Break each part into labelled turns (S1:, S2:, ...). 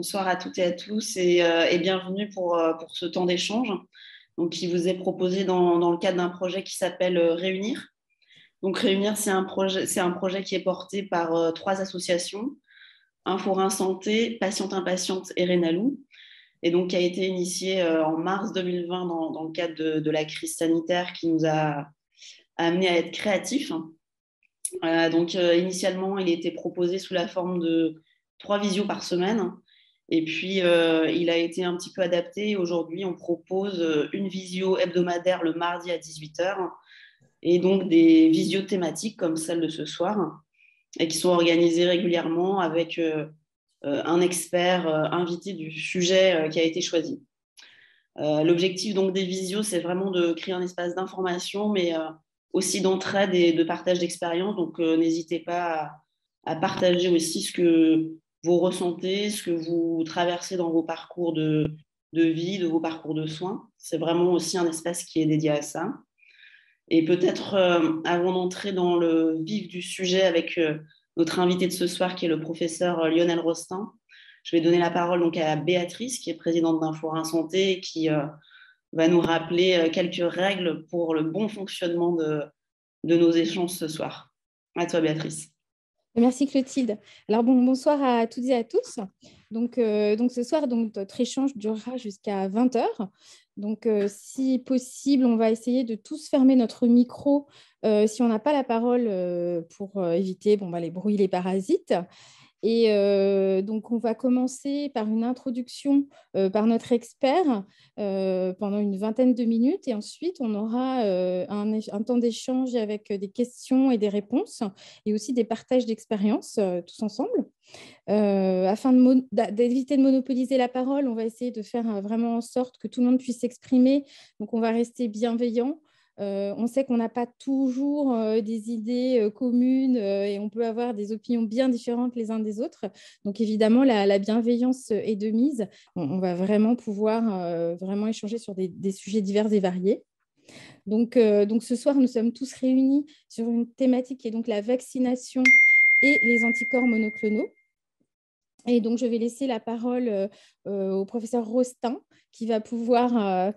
S1: bonsoir à toutes et à tous et bienvenue pour ce temps d'échange donc, qui vous est proposé dans le cadre d'un projet qui s'appelle Réunir. Donc Réunir, c'est un projet qui est porté par trois associations, Un Forain Santé, Patiente Impatiente et Rénalou, et donc qui a été initié en mars 2020 dans le cadre de la crise sanitaire qui nous a amené à être créatifs. Initialement, il était proposé sous la forme de 3 visios par semaine. Et puis, il a été un petit peu adapté. Aujourd'hui, on propose une visio hebdomadaire le mardi à 18h et donc des visios thématiques comme celle de ce soir et qui sont organisées régulièrement avec un expert invité du sujet qui a été choisi. L'objectif donc des visios, c'est vraiment de créer un espace d'information, mais aussi d'entraide et de partage d'expérience. Donc, n'hésitez pas à partager aussi ce que vous ressentez, ce que vous traversez dans vos parcours de vie, de vos parcours de soins. C'est vraiment aussi un espace qui est dédié à ça. Et peut-être, avant d'entrer dans le vif du sujet avec notre invité de ce soir, qui est le professeur Lionel Rostin, je vais donner la parole donc à Béatrice, qui est présidente d'Un Forain Santé et qui va nous rappeler quelques règles pour le bon fonctionnement de nos échanges ce soir. À toi, Béatrice.
S2: Merci Clotilde. Alors bonsoir à toutes et à tous. Donc ce soir, notre échange durera jusqu'à 20h. Donc si possible, on va essayer de tous fermer notre micro si on n'a pas la parole pour éviter les bruits, les parasites. Et donc, on va commencer par une introduction par notre expert pendant une vingtaine de minutes. Et ensuite, on aura un temps d'échange avec des questions et des réponses et aussi des partages d'expériences tous ensemble. Afin d'éviter de monopoliser la parole, on va essayer de faire vraiment en sorte que tout le monde puisse s'exprimer. Donc, on va rester bienveillant. On sait qu'on n'a pas toujours des idées communes et on peut avoir des opinions bien différentes les uns des autres. Donc, évidemment, la bienveillance est de mise. On va vraiment pouvoir vraiment échanger sur des sujets divers et variés. Donc, ce soir, nous sommes tous réunis sur une thématique qui est donc la vaccination et les anticorps monoclonaux. Et donc, je vais laisser la parole au professeur Rostin qui va pouvoir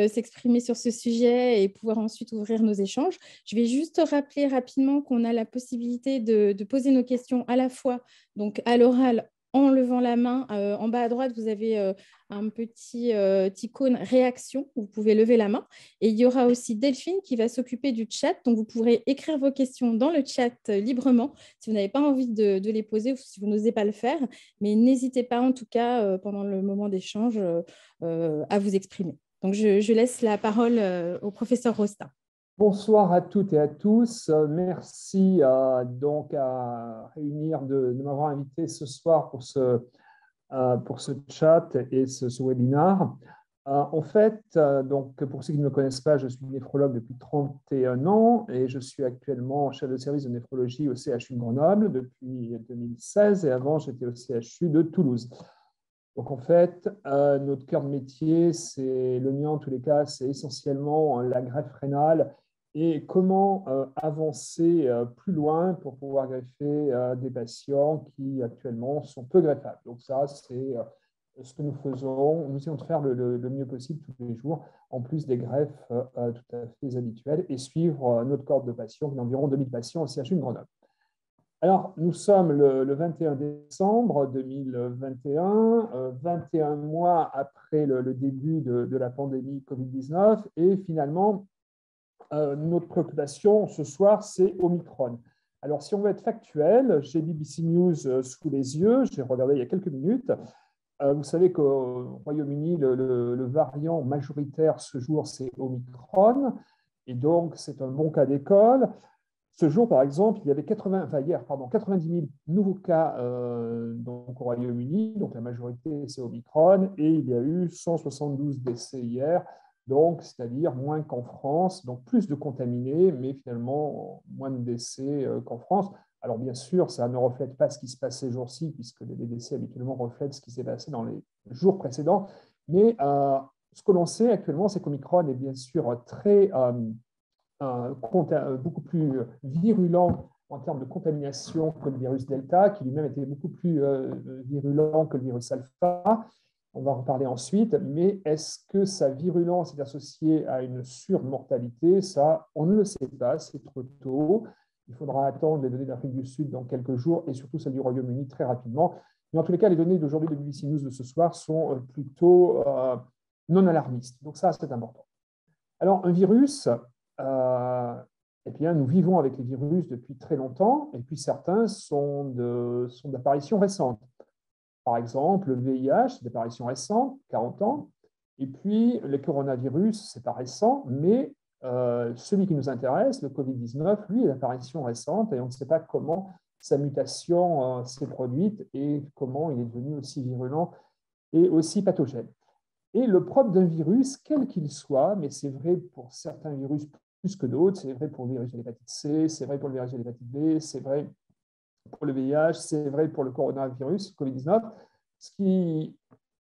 S2: s'exprimer sur ce sujet et pouvoir ensuite ouvrir nos échanges. Je vais juste rappeler rapidement qu'on a la possibilité de poser nos questions à la fois donc à l'oral en levant la main. En bas à droite, vous avez un petit icône réaction. Vous pouvez lever la main. Et il y aura aussi Delphine qui va s'occuper du chat. Donc, vous pourrez écrire vos questions dans le chat librement si vous n'avez pas envie de les poser ou si vous n'osez pas le faire. Mais n'hésitez pas, en tout cas, pendant le moment d'échange, à vous exprimer. Donc, je laisse la parole au professeur Rostin.
S3: Bonsoir à toutes et à tous. Merci donc à Réunir de m'avoir invité ce soir pour ce chat et ce webinaire. En fait, donc, pour ceux qui ne me connaissent pas, je suis néphrologue depuis 31 ans et je suis actuellement chef de service de néphrologie au CHU de Grenoble depuis 2016 et avant, j'étais au CHU de Toulouse. Donc, en fait, notre cœur de métier, c'est le mien en tous les cas, c'est essentiellement la greffe rénale et comment avancer plus loin pour pouvoir greffer des patients qui actuellement sont peu greffables. Donc ça, c'est ce que nous faisons. Nous essayons de faire le mieux possible tous les jours, en plus des greffes tout à fait habituelles, et suivre notre cohorte de patients, d'environ 2000 patients au CHU de Grenoble. Alors, nous sommes le 21 décembre 2021, 21 mois après le début de la pandémie Covid-19, et finalement, notre préoccupation ce soir, c'est Omicron. Alors, si on veut être factuel, j'ai BBC News sous les yeux, j'ai regardé il y a quelques minutes. Vous savez qu'au Royaume-Uni, le variant majoritaire ce jour, c'est Omicron, et donc c'est un bon cas d'école. Ce jour, par exemple, il y avait 90 000 nouveaux cas donc, au Royaume-Uni, donc la majorité c'est Omicron, et il y a eu 172 décès hier, donc c'est-à-dire moins qu'en France, donc plus de contaminés, mais finalement moins de décès qu'en France. Alors bien sûr, ça ne reflète pas ce qui se passe ces jours-ci, puisque les décès habituellement reflètent ce qui s'est passé dans les jours précédents, mais ce que l'on sait actuellement, c'est qu'Omicron est bien sûr très beaucoup plus virulent en termes de contamination que le virus Delta, qui lui-même était beaucoup plus virulent que le virus Alpha. On va en reparler ensuite, mais est-ce que sa virulence est associée à une surmortalité? Ça, on ne le sait pas, c'est trop tôt. Il faudra attendre les données d'Afrique du Sud dans quelques jours et surtout celles du Royaume-Uni très rapidement. Mais en tous les cas, les données d'aujourd'hui de BBC News de ce soir sont plutôt non alarmistes. Donc ça, c'est important. Alors, un virus, eh bien, nous vivons avec les virus depuis très longtemps, et puis certains sont d'apparition récente. Par exemple, le VIH, c'est d'apparition récente, 40 ans, et puis le coronavirus, c'est pas récent, mais celui qui nous intéresse, le Covid-19, lui, est d'apparition récente, et on ne sait pas comment sa mutation s'est produite et comment il est devenu aussi virulent et aussi pathogène. Et le propre d'un virus, quel qu'il soit, mais c'est vrai pour certains virus plus que d'autres, c'est vrai pour le virus de l'hépatite C, c'est vrai pour le virus de l'hépatite B, c'est vrai pour le VIH, c'est vrai pour le coronavirus, Covid-19. Ce qui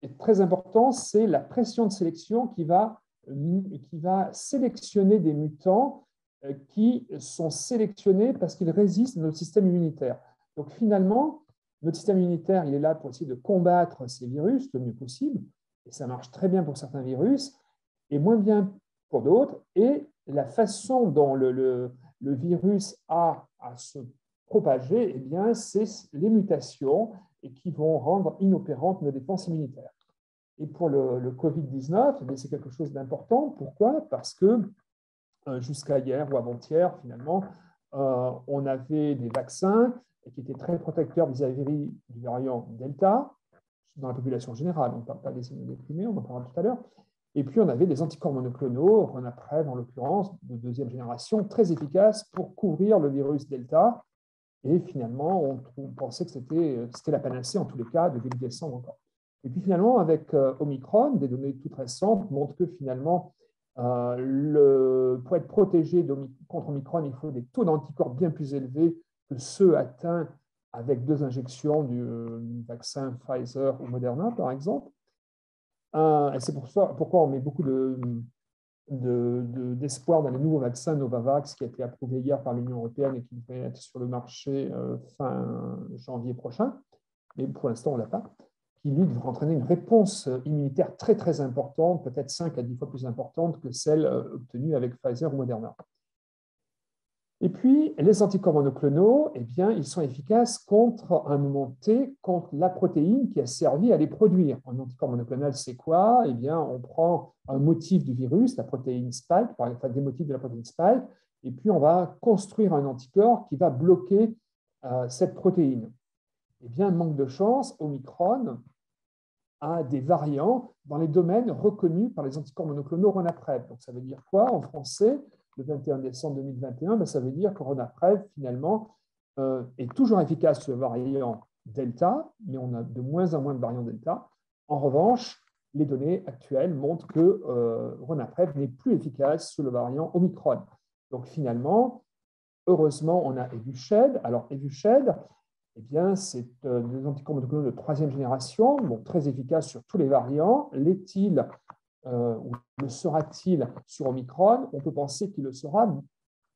S3: est très important, c'est la pression de sélection qui va sélectionner des mutants qui sont sélectionnés parce qu'ils résistent à notre système immunitaire. Donc finalement, notre système immunitaire, il est là pour essayer de combattre ces virus le mieux possible, et ça marche très bien pour certains virus, et moins bien pour d'autres, et la façon dont le virus a à se propager, eh bien, c'est les mutations et qui vont rendre inopérantes nos défenses immunitaires. Et pour le Covid-19, eh c'est quelque chose d'important. Pourquoi? Parce que jusqu'à hier ou avant-hier, finalement, on avait des vaccins qui étaient très protecteurs vis-à-vis du variant Delta, dans la population générale. On ne parle pas des déprimés, on en parlera tout à l'heure. Et puis, on avait des anticorps monoclonaux, Ronapreve en l'occurrence, de deuxième génération, très efficaces pour couvrir le virus Delta. Et finalement, on pensait que c'était la panacée, en tous les cas, de début décembre encore. Et puis finalement, avec Omicron, des données toutes récentes montrent que finalement, pour être protégé contre Omicron, il faut des taux d'anticorps bien plus élevés que ceux atteints avec 2 injections du vaccin Pfizer ou Moderna, par exemple. Et c'est pourquoi on met beaucoup d'espoir dans les nouveaux vaccins Novavax qui a été approuvé hier par l'Union européenne et qui devrait être sur le marché fin janvier prochain, mais pour l'instant on ne l'a pas, qui lui devrait entraîner une réponse immunitaire très très importante, peut-être 5 à 10 fois plus importante que celle obtenue avec Pfizer ou Moderna. Et puis, les anticorps monoclonaux, eh bien, ils sont efficaces contre un moment T, contre la protéine qui a servi à les produire. Un anticorps monoclonal, c'est quoi? Eh bien, on prend un motif du virus, la protéine spike, enfin des motifs de la protéine spike, et puis on va construire un anticorps qui va bloquer cette protéine. Eh bien, manque de chance, Omicron a des variants dans les domaines reconnus par les anticorps monoclonaux Ronapreve. Donc, ça veut dire quoi en français? Le 21 décembre 2021, ça veut dire que Ronapreve, finalement, est toujours efficace sur le variant Delta, mais on a de moins en moins de variants Delta. En revanche, les données actuelles montrent que Ronapreve n'est plus efficace sur le variant Omicron. Donc finalement, heureusement, on a Evusheld. Alors Evusheld, eh bien, c'est des anticorps monoclonaux de 3e génération, bon, très efficaces sur tous les variants. L'est-il ou le sera-t-il sur Omicron? On peut penser qu'il le sera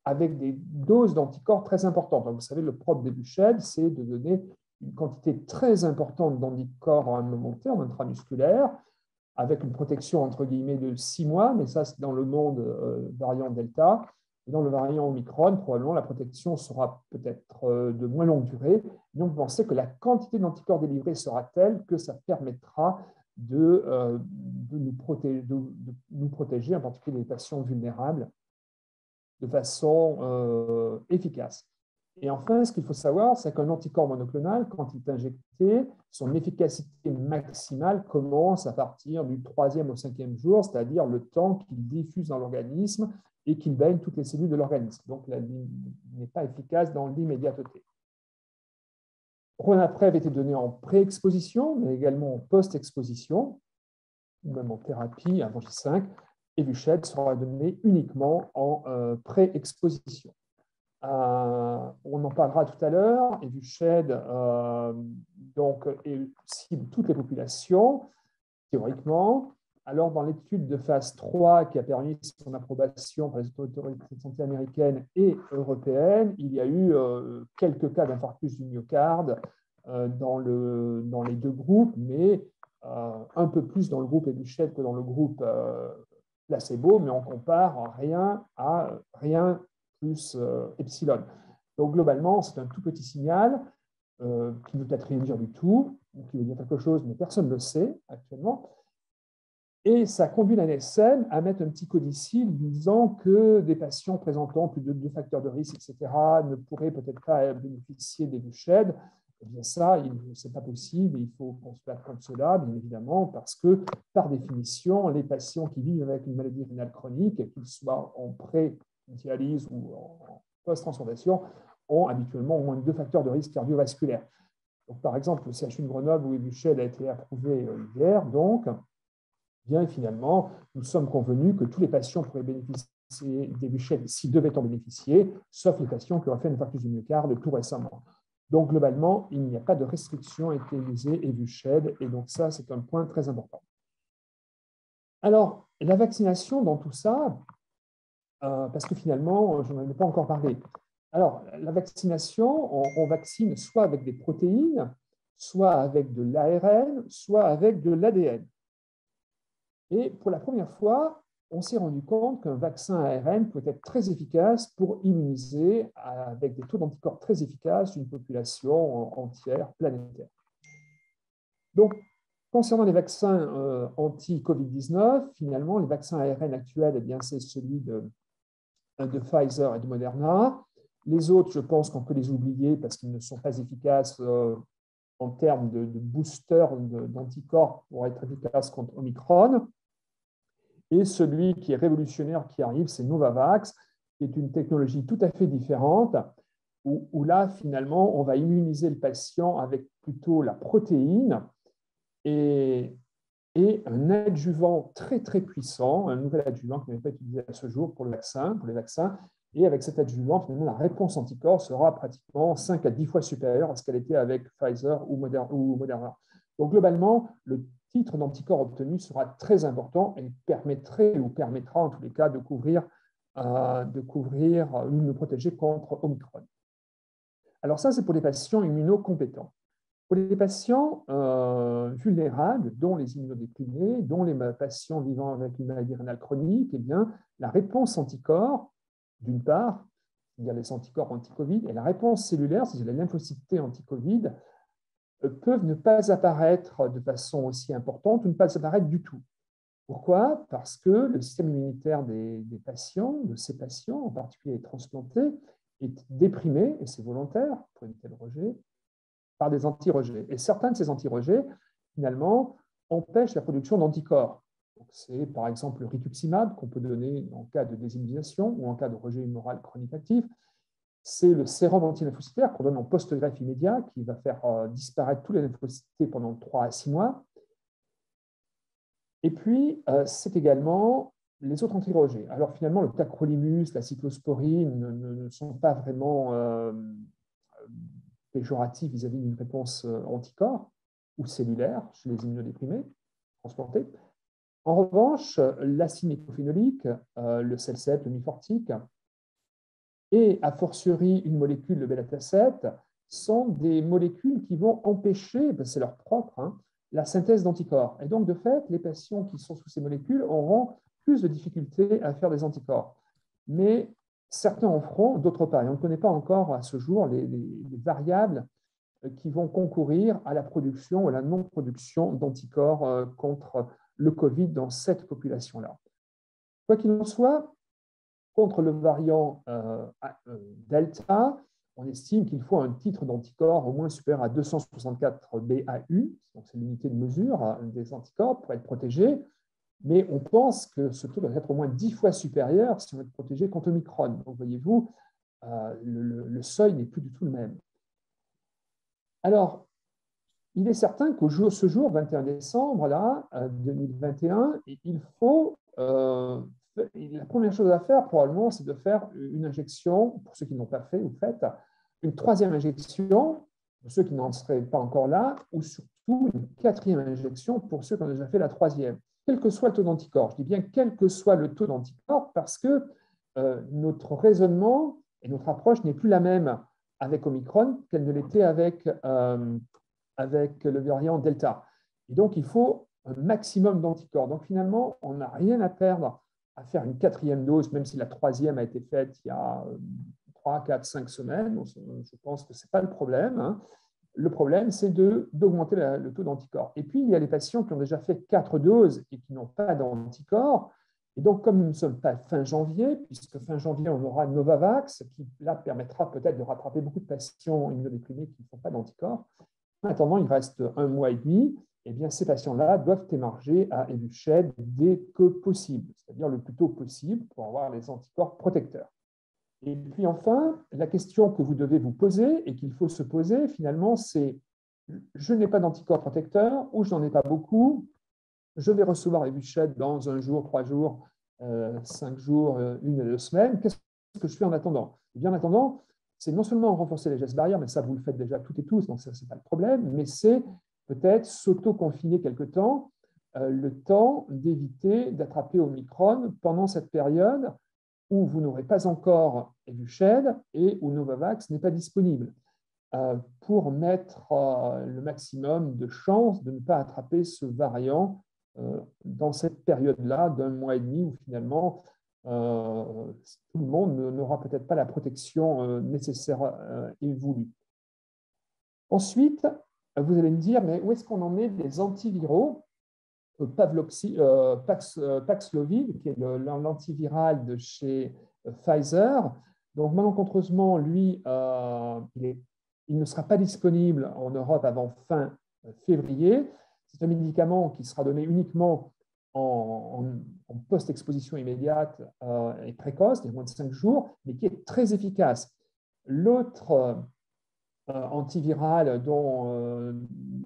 S3: avec des doses d'anticorps très importantes. Donc, vous savez, le propre d'Evusheld, c'est de donner une quantité très importante d'anticorps à un moment T, en intramusculaire, avec une protection entre guillemets de 6 mois, mais ça, c'est dans le monde variant Delta. Et dans le variant Omicron, probablement, la protection sera peut-être de moins longue durée. Mais on peut penser que la quantité d'anticorps délivrés sera telle que ça permettra de nous protéger, en particulier les patients vulnérables, de façon efficace. Et enfin, ce qu'il faut savoir, c'est qu'un anticorps monoclonal, quand il est injecté, son efficacité maximale commence à partir du 3e au 5e jour, c'est-à-dire le temps qu'il diffuse dans l'organisme et qu'il baigne toutes les cellules de l'organisme. Donc, il n'est pas efficace dans l'immédiateté. Ronapreve était donné en pré-exposition, mais également en post-exposition, ou même en thérapie avant J5. Evusheld sera donné uniquement en pré-exposition. On en parlera tout à l'heure. Evusheld cible toutes les populations, théoriquement. Alors, dans l'étude de phase 3 qui a permis son approbation par les autorités de santé américaines et européennes, il y a eu quelques cas d'infarctus du myocarde dans les deux groupes, mais un peu plus dans le groupe Evusheld que dans le groupe placebo, mais on compare rien à rien plus epsilon. Donc, globalement, c'est un tout petit signal qui ne veut peut-être rien dire du tout, qui veut dire quelque chose, mais personne ne le sait actuellement. Et ça conduit la NSM à mettre un petit codicile disant que des patients présentant plus de 2 facteurs de risque, etc., ne pourraient peut-être pas bénéficier des Evusheld. Eh bien ça, ce n'est pas possible, il faut qu'on se batte contre cela, bien évidemment, parce que, par définition, les patients qui vivent avec une maladie rénale chronique, qu'ils soient en pré-dialyse ou en post-transplantation, ont habituellement au moins 2 facteurs de risque cardiovasculaire. Donc, par exemple, le CHU de Grenoble où Evusheld a été approuvé hier, donc, bien finalement, nous sommes convenus que tous les patients pourraient bénéficier d'Evusheld s'ils devaient en bénéficier, sauf les patients qui auraient fait un infarctus du myocarde tout récemment. Donc, globalement, il n'y a pas de restriction à utiliser Evusheld, et donc ça, c'est un point très important. Alors, la vaccination dans tout ça, parce que finalement, je n'en ai pas encore parlé. Alors, la vaccination, on vaccine soit avec des protéines, soit avec de l'ARN, soit avec de l'ADN. Et pour la première fois, on s'est rendu compte qu'un vaccin ARN peut être très efficace pour immuniser avec des taux d'anticorps très efficaces une population entière, planétaire. Donc, concernant les vaccins anti-Covid-19, finalement, les vaccins ARN actuels, eh bien, c'est celui de Pfizer et de Moderna. Les autres, je pense qu'on peut les oublier parce qu'ils ne sont pas efficaces en termes de booster d'anticorps pour être efficaces contre Omicron. Et celui qui est révolutionnaire qui arrive, c'est Novavax, qui est une technologie tout à fait différente, où là, finalement, on va immuniser le patient avec plutôt la protéine et un adjuvant très, très puissant, un nouvel adjuvant qui n'est pas utilisé à ce jour pour les vaccins. Et avec cet adjuvant, finalement, la réponse anticorps sera pratiquement 5 à 10 fois supérieure à ce qu'elle était avec Pfizer ou Moderna. Donc, globalement, le titre d'anticorps obtenu sera très important et permettra en tous les cas de couvrir ou de nous protéger contre Omicron. Alors ça, c'est pour les patients immunocompétents. Pour les patients vulnérables, dont les immunodéprimés, dont les patients vivant avec une maladie rénale chronique, eh bien, la réponse anticorps, d'une part, c'est-à-dire les anticorps anti-Covid, et la réponse cellulaire, c'est-à-dire les lymphocytes T anti-Covid, peuvent ne pas apparaître de façon aussi importante ou ne pas apparaître du tout. Pourquoi? Parce que le système immunitaire des patients, de ces patients, en particulier les transplantés, est déprimé, et c'est volontaire pour éviter le rejet, par des anti-rejets. Et certains de ces anti-rejets, finalement, empêchent la production d'anticorps. C'est par exemple le rituximab qu'on peut donner en cas de désimmunisation ou en cas de rejet humoral chronique actif. C'est le sérum anti-lymphocytaire qu'on donne en post-greffe immédiat qui va faire disparaître tous les lymphocytes pendant 3 à 6 mois. Et puis, c'est également les autres anti-rejets. Alors finalement, le tacrolimus, la cyclosporine ne sont pas vraiment péjoratifs vis-à-vis d'une réponse anticorps ou cellulaire chez les immunodéprimés transplantés. En revanche, l'acide nicophénolique, le CEL7, le mifortique, et a fortiori une molécule, le bêta-7, sont des molécules qui vont empêcher, c'est leur propre, la synthèse d'anticorps. Et donc, de fait, les patients qui sont sous ces molécules auront plus de difficultés à faire des anticorps. Mais certains en feront, d'autres pas. Et on ne connaît pas encore à ce jour les variables qui vont concourir à la production ou à la non-production d'anticorps contre le Covid dans cette population-là. Quoi qu'il en soit, contre le variant Delta, on estime qu'il faut un titre d'anticorps au moins supérieur à 264 BAU, donc c'est l'unité de mesure des anticorps pour être protégé, mais on pense que ce taux doit être au moins 10 fois supérieur si on veut être protégé contre Omicron. Donc voyez-vous, le seuil n'est plus du tout le même. Alors, il est certain qu'au jour, ce jour, 21 décembre là, 2021, il faut la première chose à faire, probablement, c'est de faire une injection, pour ceux qui n'ont pas fait ou fait, une 3e injection, pour ceux qui n'en seraient pas encore là, ou surtout une 4e injection pour ceux qui ont déjà fait la 3e. quel que soit le taux d'anticorps. Je dis bien quel que soit le taux d'anticorps parce que notre raisonnement et notre approche n'est plus la même avec Omicron qu'elle ne l'était avec le variant Delta. Et donc, il faut un maximum d'anticorps. Donc, finalement, on n'a rien à perdre à faire une 4e dose, même si la 3e a été faite il y a 3, 4, 5 semaines. Je pense que ce n'est pas le problème. Hein. Le problème, c'est d'augmenter le taux d'anticorps. Et puis, il y a les patients qui ont déjà fait 4 doses et qui n'ont pas d'anticorps. Et donc, comme nous ne sommes pas fin janvier, puisque fin janvier, on aura Novavax, qui là permettra peut-être de rattraper beaucoup de patients immunodéprimés qui ne font pas d'anticorps. En attendant, il reste 1 mois et demi. Eh bien, ces patients-là doivent émarger à Evusheld dès que possible, c'est-à-dire le plus tôt possible pour avoir les anticorps protecteurs. Et puis enfin, la question que vous devez vous poser et qu'il faut se poser finalement, c'est je n'ai pas d'anticorps protecteurs ou je n'en ai pas beaucoup, je vais recevoir Evusheld dans 1 jour, 3 jours, 5 jours, 1 ou 2 semaines. Qu'est-ce que je fais en attendant? Et bien en attendant, c'est non seulement renforcer les gestes barrières, mais ça vous le faites déjà toutes et tous, donc ça, ce n'est pas le problème, mais c'est peut-être s'auto-confiner quelque temps, le temps d'éviter d'attraper Omicron pendant cette période où vous n'aurez pas encore Evusheld et où Novavax n'est pas disponible, pour mettre le maximum de chances de ne pas attraper ce variant dans cette période-là d'1 mois et demi où finalement tout le monde n'aura peut-être pas la protection nécessaire et voulue. Ensuite, vous allez me dire, mais où est-ce qu'on en est des antiviraux? Paxlovid, qui est l'antiviral de chez Pfizer. Donc, malencontreusement, lui, il ne sera pas disponible en Europe avant fin février. C'est un médicament qui sera donné uniquement en post-exposition immédiate et précoce, c'est moins de 5 jours, mais qui est très efficace. L'autre antiviral dont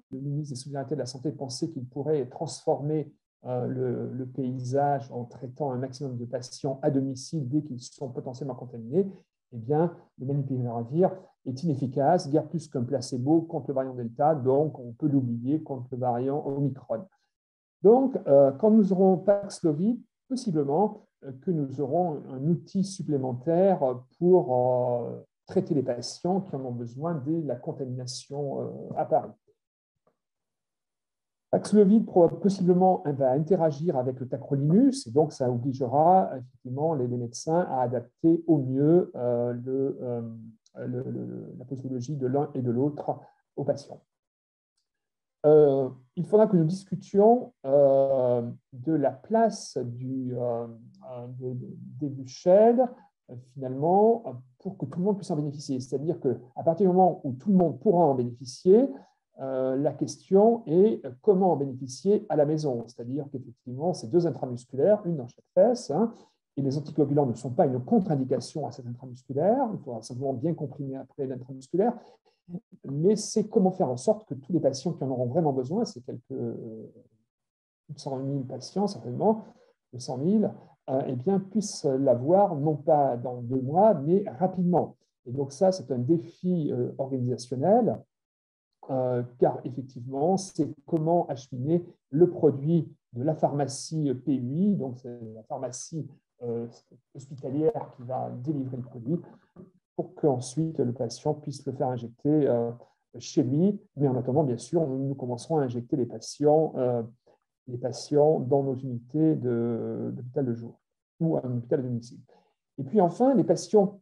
S3: le ministre des Solidarités de la Santé pensait qu'il pourrait transformer le paysage en traitant un maximum de patients à domicile dès qu'ils sont potentiellement contaminés, eh bien, le Molnupiravir est inefficace, guère plus qu'un placebo contre le variant Delta, donc on peut l'oublier contre le variant Omicron. Donc, quand nous aurons Paxlovid, possiblement que nous aurons un outil supplémentaire pour traiter les patients qui en ont besoin dès la contamination à Paris. Paxlovid possiblement va interagir avec le tacrolimus et donc ça obligera effectivement les médecins à adapter au mieux la posologie de l'un et de l'autre aux patients. Il faudra que nous discutions de la place d'Evusheld finalement pour que tout le monde puisse en bénéficier. C'est-à-dire qu'à partir du moment où tout le monde pourra en bénéficier, la question est comment en bénéficier à la maison. C'est-à-dire qu'effectivement, c'est 2 intramusculaires, une dans chaque fesse, hein, et les anticoagulants ne sont pas une contre-indication à cet intramusculaire. Il faudra simplement bien comprimer après l'intramusculaire. Mais c'est comment faire en sorte que tous les patients qui en auront vraiment besoin, c'est plus de 100 000 patients certainement, 200 000, eh bien, puissent l'avoir non pas dans 2 mois, mais rapidement. Et donc ça, c'est un défi organisationnel, car effectivement, c'est comment acheminer le produit de la pharmacie PUI, donc c'est la pharmacie hospitalière qui va délivrer le produit, pour qu'ensuite le patient puisse le faire injecter chez lui. Mais en attendant, bien sûr, nous commencerons à injecter les patients dans nos unités d'hôpital de jour ou à un hôpital de domicile. Et puis enfin, les patients,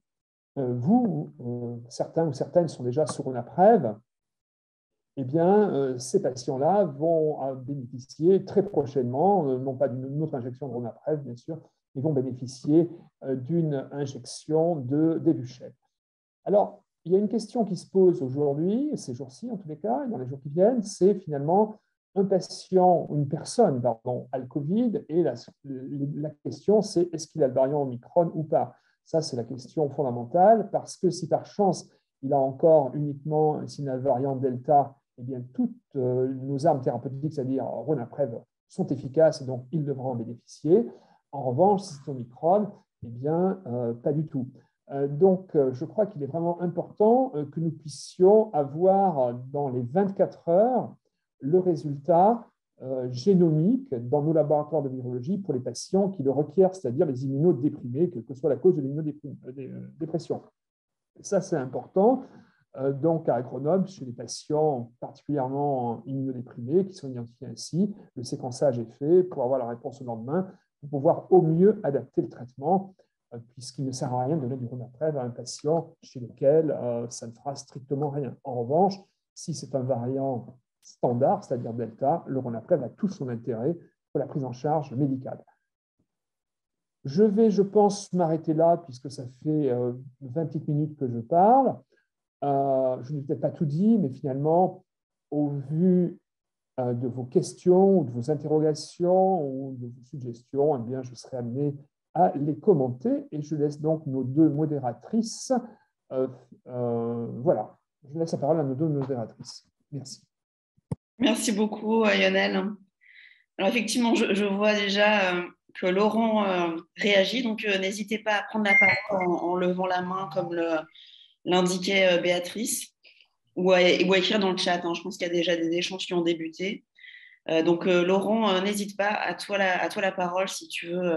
S3: certains ou certaines sont déjà sur Ronapreve, eh bien, ces patients-là vont bénéficier très prochainement, non pas d'une autre injection de Ronapreve, bien sûr, ils vont bénéficier d'une injection d'Evusheld. Alors, il y a une question qui se pose aujourd'hui, ces jours-ci en tous les cas, et dans les jours qui viennent, c'est finalement une personne a le Covid, et la question c'est est-ce qu'il a le variant Omicron ou pas? Ça, c'est la question fondamentale, parce que si par chance, il a encore uniquement, s'il a le variant Delta, eh bien, toutes nos armes thérapeutiques, c'est-à-dire Ronapreve, sont efficaces, et donc il devra en bénéficier. En revanche, si c'est Omicron, eh bien, pas du tout. Donc, je crois qu'il est vraiment important que nous puissions avoir dans les 24 heures le résultat génomique dans nos laboratoires de virologie pour les patients qui le requièrent, c'est-à-dire les immunodéprimés, quelle que soit la cause de l'immunodépression. Ça, c'est important. Donc, à Grenoble, chez les patients particulièrement immunodéprimés qui sont identifiés ainsi, le séquençage est fait pour avoir la réponse au lendemain, pour pouvoir au mieux adapter le traitement, puisqu'il ne sert à rien de donner du Ronapreve à un patient chez lequel ça ne fera strictement rien. En revanche, si c'est un variant standard, c'est-à-dire Delta, le Ronapreve a tout son intérêt pour la prise en charge médicale. Je vais, je pense, m'arrêter là, puisque ça fait 20 petites minutes que je parle. Je n'ai peut-être pas tout dit, mais finalement, au vu de vos questions, ou de vos interrogations, ou de vos suggestions, eh bien, je serai amené à les commenter, et je laisse donc nos deux modératrices. Voilà, je laisse la parole à nos deux modératrices. Merci.
S1: Merci beaucoup, Lionel. Alors effectivement, je vois déjà que Laurent réagit, donc n'hésitez pas à prendre la parole en levant la main comme l'indiquait Béatrice, ou à écrire dans le chat. Je pense qu'il y a déjà des échanges qui ont débuté. Donc Laurent, n'hésite pas, à toi la parole si tu veux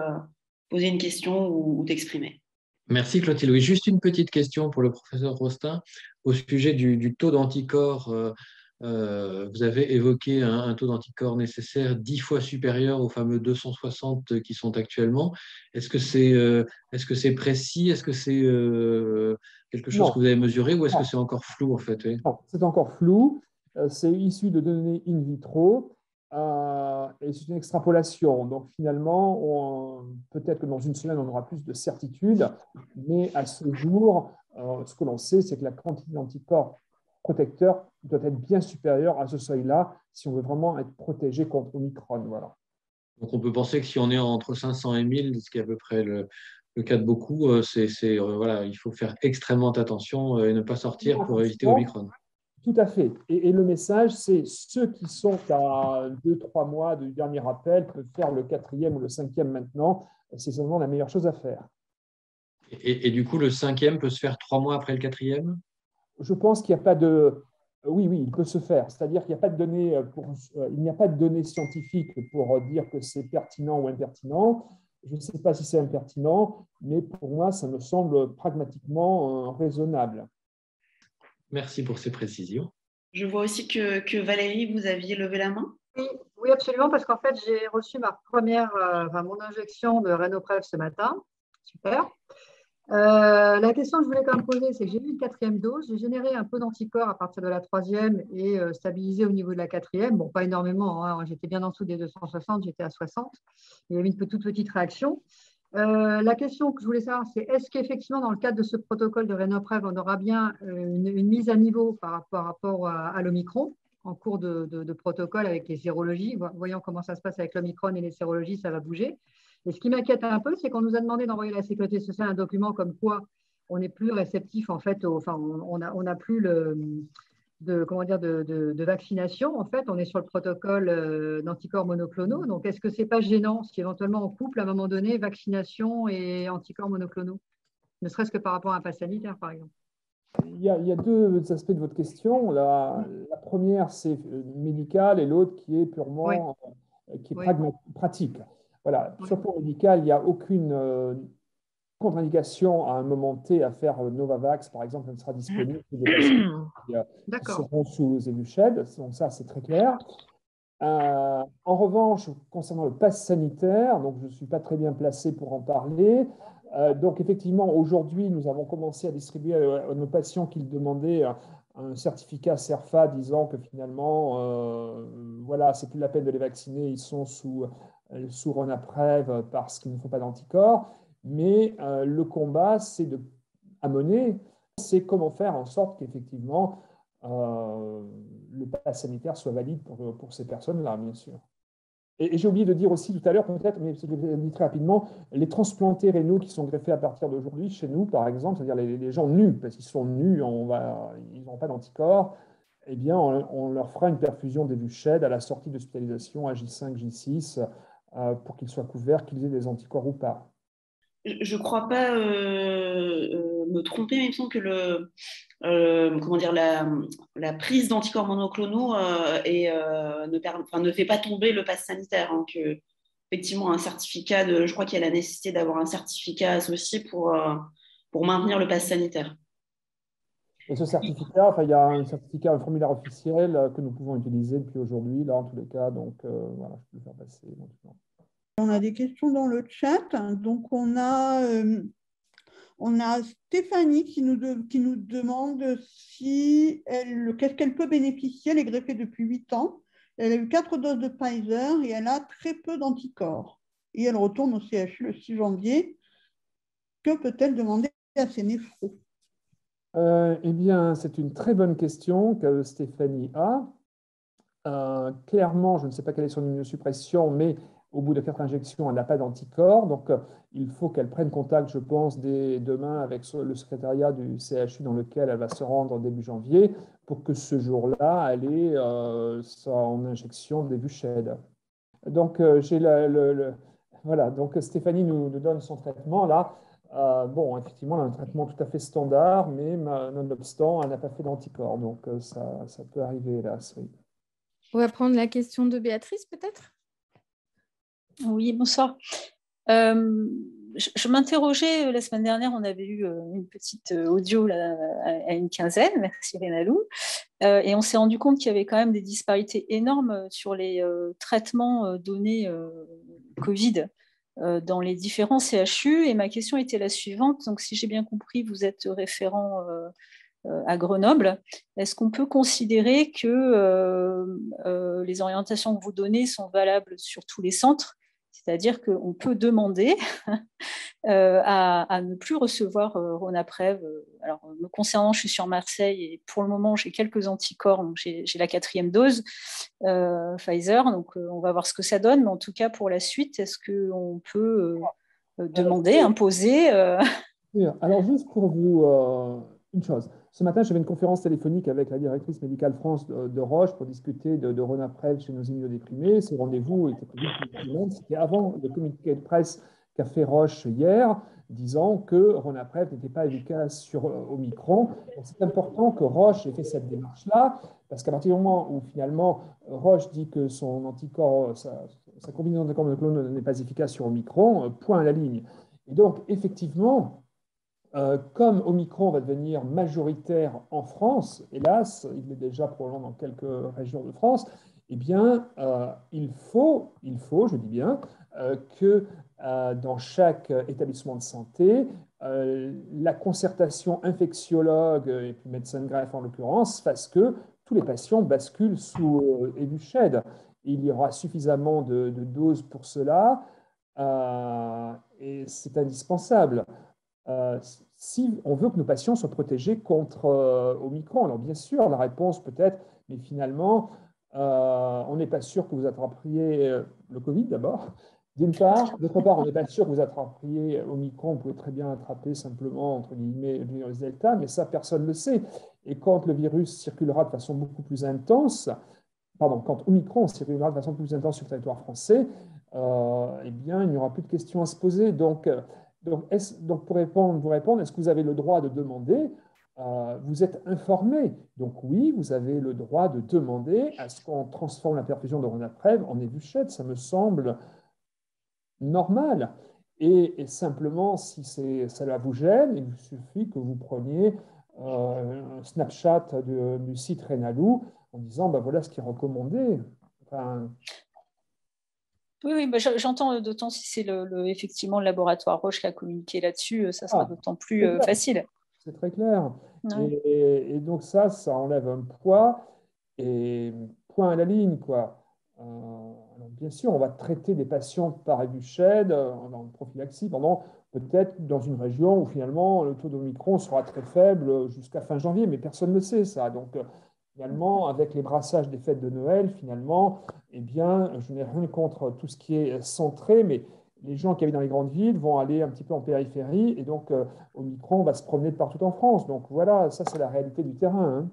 S1: poser une question ou t'exprimer.
S4: Merci Clotilde. Oui, juste une petite question pour le professeur Rostin au sujet du taux d'anticorps. Vous avez évoqué un taux d'anticorps nécessaire 10 fois supérieur aux fameux 260 qui sont actuellement. Est-ce que c'est précis? Est-ce que c'est quelque chose que vous avez mesuré ou est-ce que c'est encore flou en fait? Oui.
S3: Non, c'est encore flou. C'est issu de données in vitro et c'est une extrapolation. Donc finalement, peut-être que dans une semaine, on aura plus de certitude, mais à ce jour, ce que l'on sait, c'est que la quantité d'anticorps protecteurs doit être bien supérieure à ce seuil-là si on veut vraiment être protégé contre Omicron. Voilà.
S4: Donc on peut penser que si on est entre 500 et 1000, ce qui est à peu près le cas de beaucoup, voilà, il faut faire extrêmement attention et ne pas sortir pour éviter Omicron.
S3: Tout à fait. Et le message, c'est ceux qui sont à 2-3 mois du dernier appel peuvent faire le 4e ou le 5e maintenant. C'est seulement la meilleure chose à faire.
S4: Et du coup, le 5e peut se faire 3 mois après le 4e?
S3: Je pense qu'il n'y a pas de... Oui, il peut se faire. C'est-à-dire qu'il n'y a pas de données il n'y a pas de données scientifiques pour dire que c'est pertinent ou impertinent. Je ne sais pas si c'est impertinent, mais pour moi, ça me semble pragmatiquement raisonnable.
S4: Merci pour ces précisions.
S1: Je vois aussi que Valérie, vous aviez levé la main.
S5: Oui, absolument, parce qu'en fait, j'ai reçu mon injection de Renopreve ce matin. Super. La question que je voulais quand même poser, c'est que j'ai eu une 4e dose, j'ai généré un peu d'anticorps à partir de la 3e et stabilisé au niveau de la 4e. Bon, pas énormément, hein, j'étais bien en dessous des 260, j'étais à 60. Il y avait une toute petite réaction. La question que je voulais savoir, c'est est-ce qu'effectivement, dans le cadre de ce protocole de Renopreve, on aura bien une mise à niveau par rapport à l'Omicron en cours de protocole avec les sérologies. Voyons comment ça se passe avec l'Omicron et les sérologies, ça va bouger. Et ce qui m'inquiète un peu, c'est qu'on nous a demandé d'envoyer à la Sécurité sociale un document comme quoi on n'est plus réceptif, en fait, on n'a plus de vaccination. En fait, on est sur le protocole d'anticorps monoclonaux. Donc, est-ce que ce n'est pas gênant si éventuellement on couple à un moment donné vaccination et anticorps monoclonaux, ne serait-ce que par rapport à un pass sanitaire, par exemple?
S3: Il y a deux aspects de votre question. La première, c'est médical et l'autre qui est purement pratique. Voilà. Sur le plan médical, il n'y a aucune contre-indication à un moment T à faire Novavax, par exemple, elle sera disponible pour des patients qui seront sous Evusheld. Donc ça, c'est très clair. En revanche, concernant le pass sanitaire, donc je ne suis pas très bien placé pour en parler. Donc effectivement, aujourd'hui, nous avons commencé à distribuer à nos patients qui le demandaient un certificat CERFA disant que finalement, voilà, c'est plus la peine de les vacciner, ils sont sous Ronapreve parce qu'ils ne font pas d'anticorps. Mais le combat, à mener, c'est comment faire en sorte qu'effectivement le pass sanitaire soit valide pour ces personnes-là, bien sûr. Et j'ai oublié de dire aussi tout à l'heure, peut-être, mais je le dis très rapidement, les transplantés rénaux qui sont greffés à partir d'aujourd'hui chez nous, par exemple, c'est-à-dire les gens nus, parce qu'ils sont nus, ils n'ont pas d'anticorps, eh bien, on leur fera une perfusion d'Evusheld à la sortie d'hospitalisation à J5, J6, pour qu'ils soient couverts, qu'ils aient des anticorps ou pas.
S1: Je ne crois pas, me tromper, mais il me semble que comment dire, la prise d'anticorps monoclonaux ne fait pas tomber le pass sanitaire. Hein, effectivement, un certificat je crois qu'il y a la nécessité d'avoir un certificat associé pour maintenir le pass sanitaire.
S3: Et ce certificat, il y a un certificat, un formulaire officiel que nous pouvons utiliser depuis aujourd'hui, là, en tous les cas. Donc, voilà, je peux le faire passer éventuellement.
S6: On a des questions dans le chat. Donc, on a Stéphanie qui nous demande qu'est-ce qu'elle peut bénéficier. Elle est greffée depuis 8 ans. Elle a eu 4 doses de Pfizer et elle a très peu d'anticorps. Et elle retourne au CHU le 6 janvier. Que peut-elle demander à ses néphros?
S3: Eh bien, c'est une très bonne question que Stéphanie a. Clairement, je ne sais pas quelle est son immunosuppression, mais au bout de 4 injections, elle n'a pas d'anticorps. Donc, il faut qu'elle prenne contact, je pense, dès demain avec le secrétariat du CHU dans lequel elle va se rendre début janvier pour que ce jour-là, elle ait son injection de Evusheld. Donc, voilà. Donc, Stéphanie nous donne son traitement là. Bon, effectivement, elle a un traitement tout à fait standard, mais nonobstant, elle n'a pas fait d'anticorps. Donc, ça peut arriver, hélas, oui.
S2: On va prendre la question de Béatrice, peut-être?
S7: Oui, bonsoir. Je m'interrogeais, la semaine dernière, on avait eu une petite audio là, à une quinzaine, merci Rénalou, et on s'est rendu compte qu'il y avait quand même des disparités énormes sur les traitements donnés Covid dans les différents CHU, et ma question était la suivante. Donc, si j'ai bien compris, vous êtes référent à Grenoble. Est-ce qu'on peut considérer que les orientations que vous donnez sont valables sur tous les centres? C'est-à-dire qu'on peut demander à ne plus recevoir Ronaprev. Alors, me concernant, je suis sur Marseille et pour le moment, j'ai quelques anticorps. Donc j'ai la 4e dose Pfizer. Donc, on va voir ce que ça donne. Mais en tout cas, pour la suite, est-ce qu'on peut demander, imposer
S3: Alors, juste pour vous, une chose. Ce matin, j'avais une conférence téléphonique avec la directrice médicale France de Roche pour discuter de Ronaprev chez nos immunodéprimés. Ce rendez-vous était prévu pour tout le monde. C'était avant le communiqué de presse qu'a fait Roche hier, disant que Ronaprev n'était pas efficace sur Omicron. C'est important que Roche ait fait cette démarche-là, parce qu'à partir du moment où finalement Roche dit que son anticorps, sa combinaison d'anticorps monoclonaux n'est pas efficace sur Omicron, point à la ligne. Et donc, effectivement, comme Omicron va devenir majoritaire en France, hélas, il est déjà probablement dans quelques régions de France, eh bien, il faut, je dis bien, que dans chaque établissement de santé, la concertation infectiologue et puis médecin de greffe en l'occurrence fasse que tous les patients basculent sous Evusheld. Il y aura suffisamment de doses pour cela et c'est indispensable. Si on veut que nos patients soient protégés contre Omicron. Alors bien sûr, la réponse peut être, mais finalement, on n'est pas sûr que vous attraperiez le Covid d'abord, d'une part. D'autre part, on n'est pas sûr que vous attraperiez Omicron. Vous pouvez très bien attraper simplement, entre guillemets, le virus Delta, mais ça, personne ne le sait. Et quand le virus circulera de façon beaucoup plus intense, quand Omicron circulera de façon plus intense sur le territoire français, eh bien, il n'y aura plus de questions à se poser. Donc pour vous répondre, est-ce que vous avez le droit de demander? Vous êtes informé. Donc oui, vous avez le droit de demander à ce qu'on transforme la perfusion de Ronaprev en Evusheld. Ça me semble normal. Et simplement, si cela vous gêne, il suffit que vous preniez un snapshot du site Rénalou en disant, voilà ce qui est recommandé. Enfin,
S7: Oui, j'entends, d'autant si c'est effectivement le laboratoire Roche qui a communiqué là-dessus, ça sera d'autant plus facile.
S3: C'est très clair.
S7: Ouais.
S3: Et donc ça enlève un poids et point à la ligne, quoi. Alors bien sûr, on va traiter des patients par Evusheld en prophylaxie pendant peut-être dans une région où finalement le taux d'Omicron sera très faible jusqu'à fin janvier, mais personne ne sait ça. Donc finalement, avec les brassages des fêtes de Noël, finalement, eh bien, je n'ai rien contre tout ce qui est centré, mais les gens qui habitent dans les grandes villes vont aller un petit peu en périphérie, et donc Omicron va se promener de partout en France. Donc voilà, ça c'est la réalité du terrain. Hein.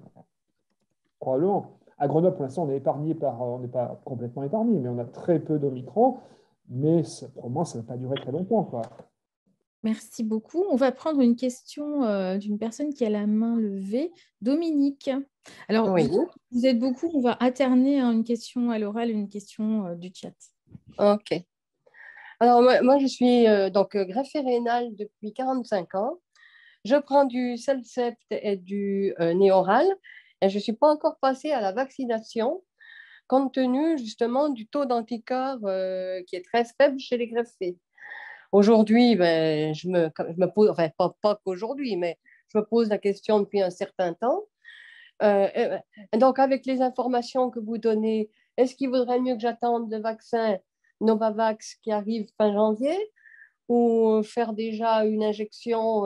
S3: Probablement. À Grenoble, pour l'instant, on n'est pas complètement épargné, mais on a très peu d'Omicron, mais probablement ça ne va pas durer très longtemps, quoi.
S2: Merci beaucoup. On va prendre une question d'une personne qui a la main levée, Dominique. Alors,
S8: Oui,
S2: vous êtes beaucoup, on va alterner une question à l'oral et une question du chat.
S8: ok. Alors, moi je suis donc greffée rénale depuis 45 ans. Je prends du Celcept et du Néoral et je ne suis pas encore passée à la vaccination compte tenu justement du taux d'anticorps qui est très faible chez les greffés. Aujourd'hui, ben, je me pose, enfin pas qu'aujourd'hui, mais je me pose la question depuis un certain temps. Donc, avec les informations que vous donnez, est-ce qu'il vaudrait mieux que j'attende le vaccin Novavax qui arrive fin janvier ou faire déjà une injection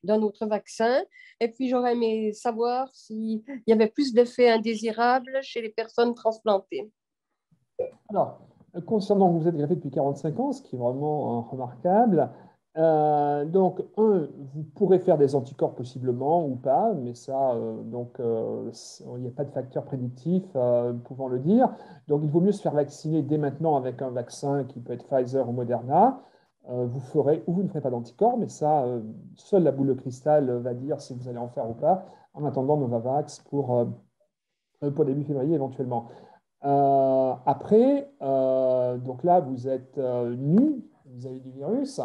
S8: d'un autre vaccin? Et puis, j'aurais aimé savoir s'il y avait plus d'effets indésirables chez les personnes transplantées.
S3: Alors, concernant que vous êtes greffé depuis 45 ans, ce qui est vraiment remarquable, donc, vous pourrez faire des anticorps possiblement ou pas, mais ça, il n'y a pas de facteur prédictif pouvant le dire. Donc, il vaut mieux se faire vacciner dès maintenant avec un vaccin qui peut être Pfizer ou Moderna. Vous ferez ou vous ne ferez pas d'anticorps, mais ça, seule la boule de cristal va dire si vous allez en faire ou pas. En attendant Novavax pour début février éventuellement. Après, donc là, vous êtes nu vis-à-vis du virus.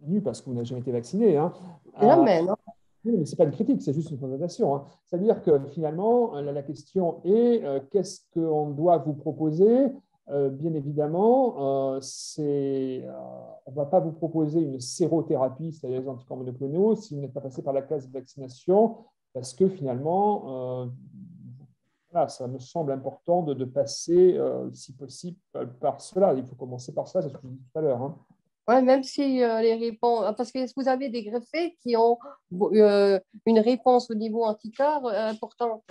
S3: Nu parce que vous n'avez jamais été vacciné. Hein.
S8: Jamais, non?
S3: Oui, mais ce n'est pas une critique, c'est juste une constatation. Hein. C'est-à-dire que finalement, la question est qu'est-ce qu'on doit vous proposer? Bien évidemment, on ne va pas vous proposer une sérothérapie, c'est-à-dire les anticorps monoclonaux, si vous n'êtes pas passé par la case de vaccination, parce que finalement, voilà, ça me semble important de passer, si possible, par cela. Il faut commencer par ça, c'est ce que je disais tout à l'heure. Hein.
S8: Ouais, même si les réponses, parce que vous avez des greffés qui ont une réponse au niveau anticorps importante.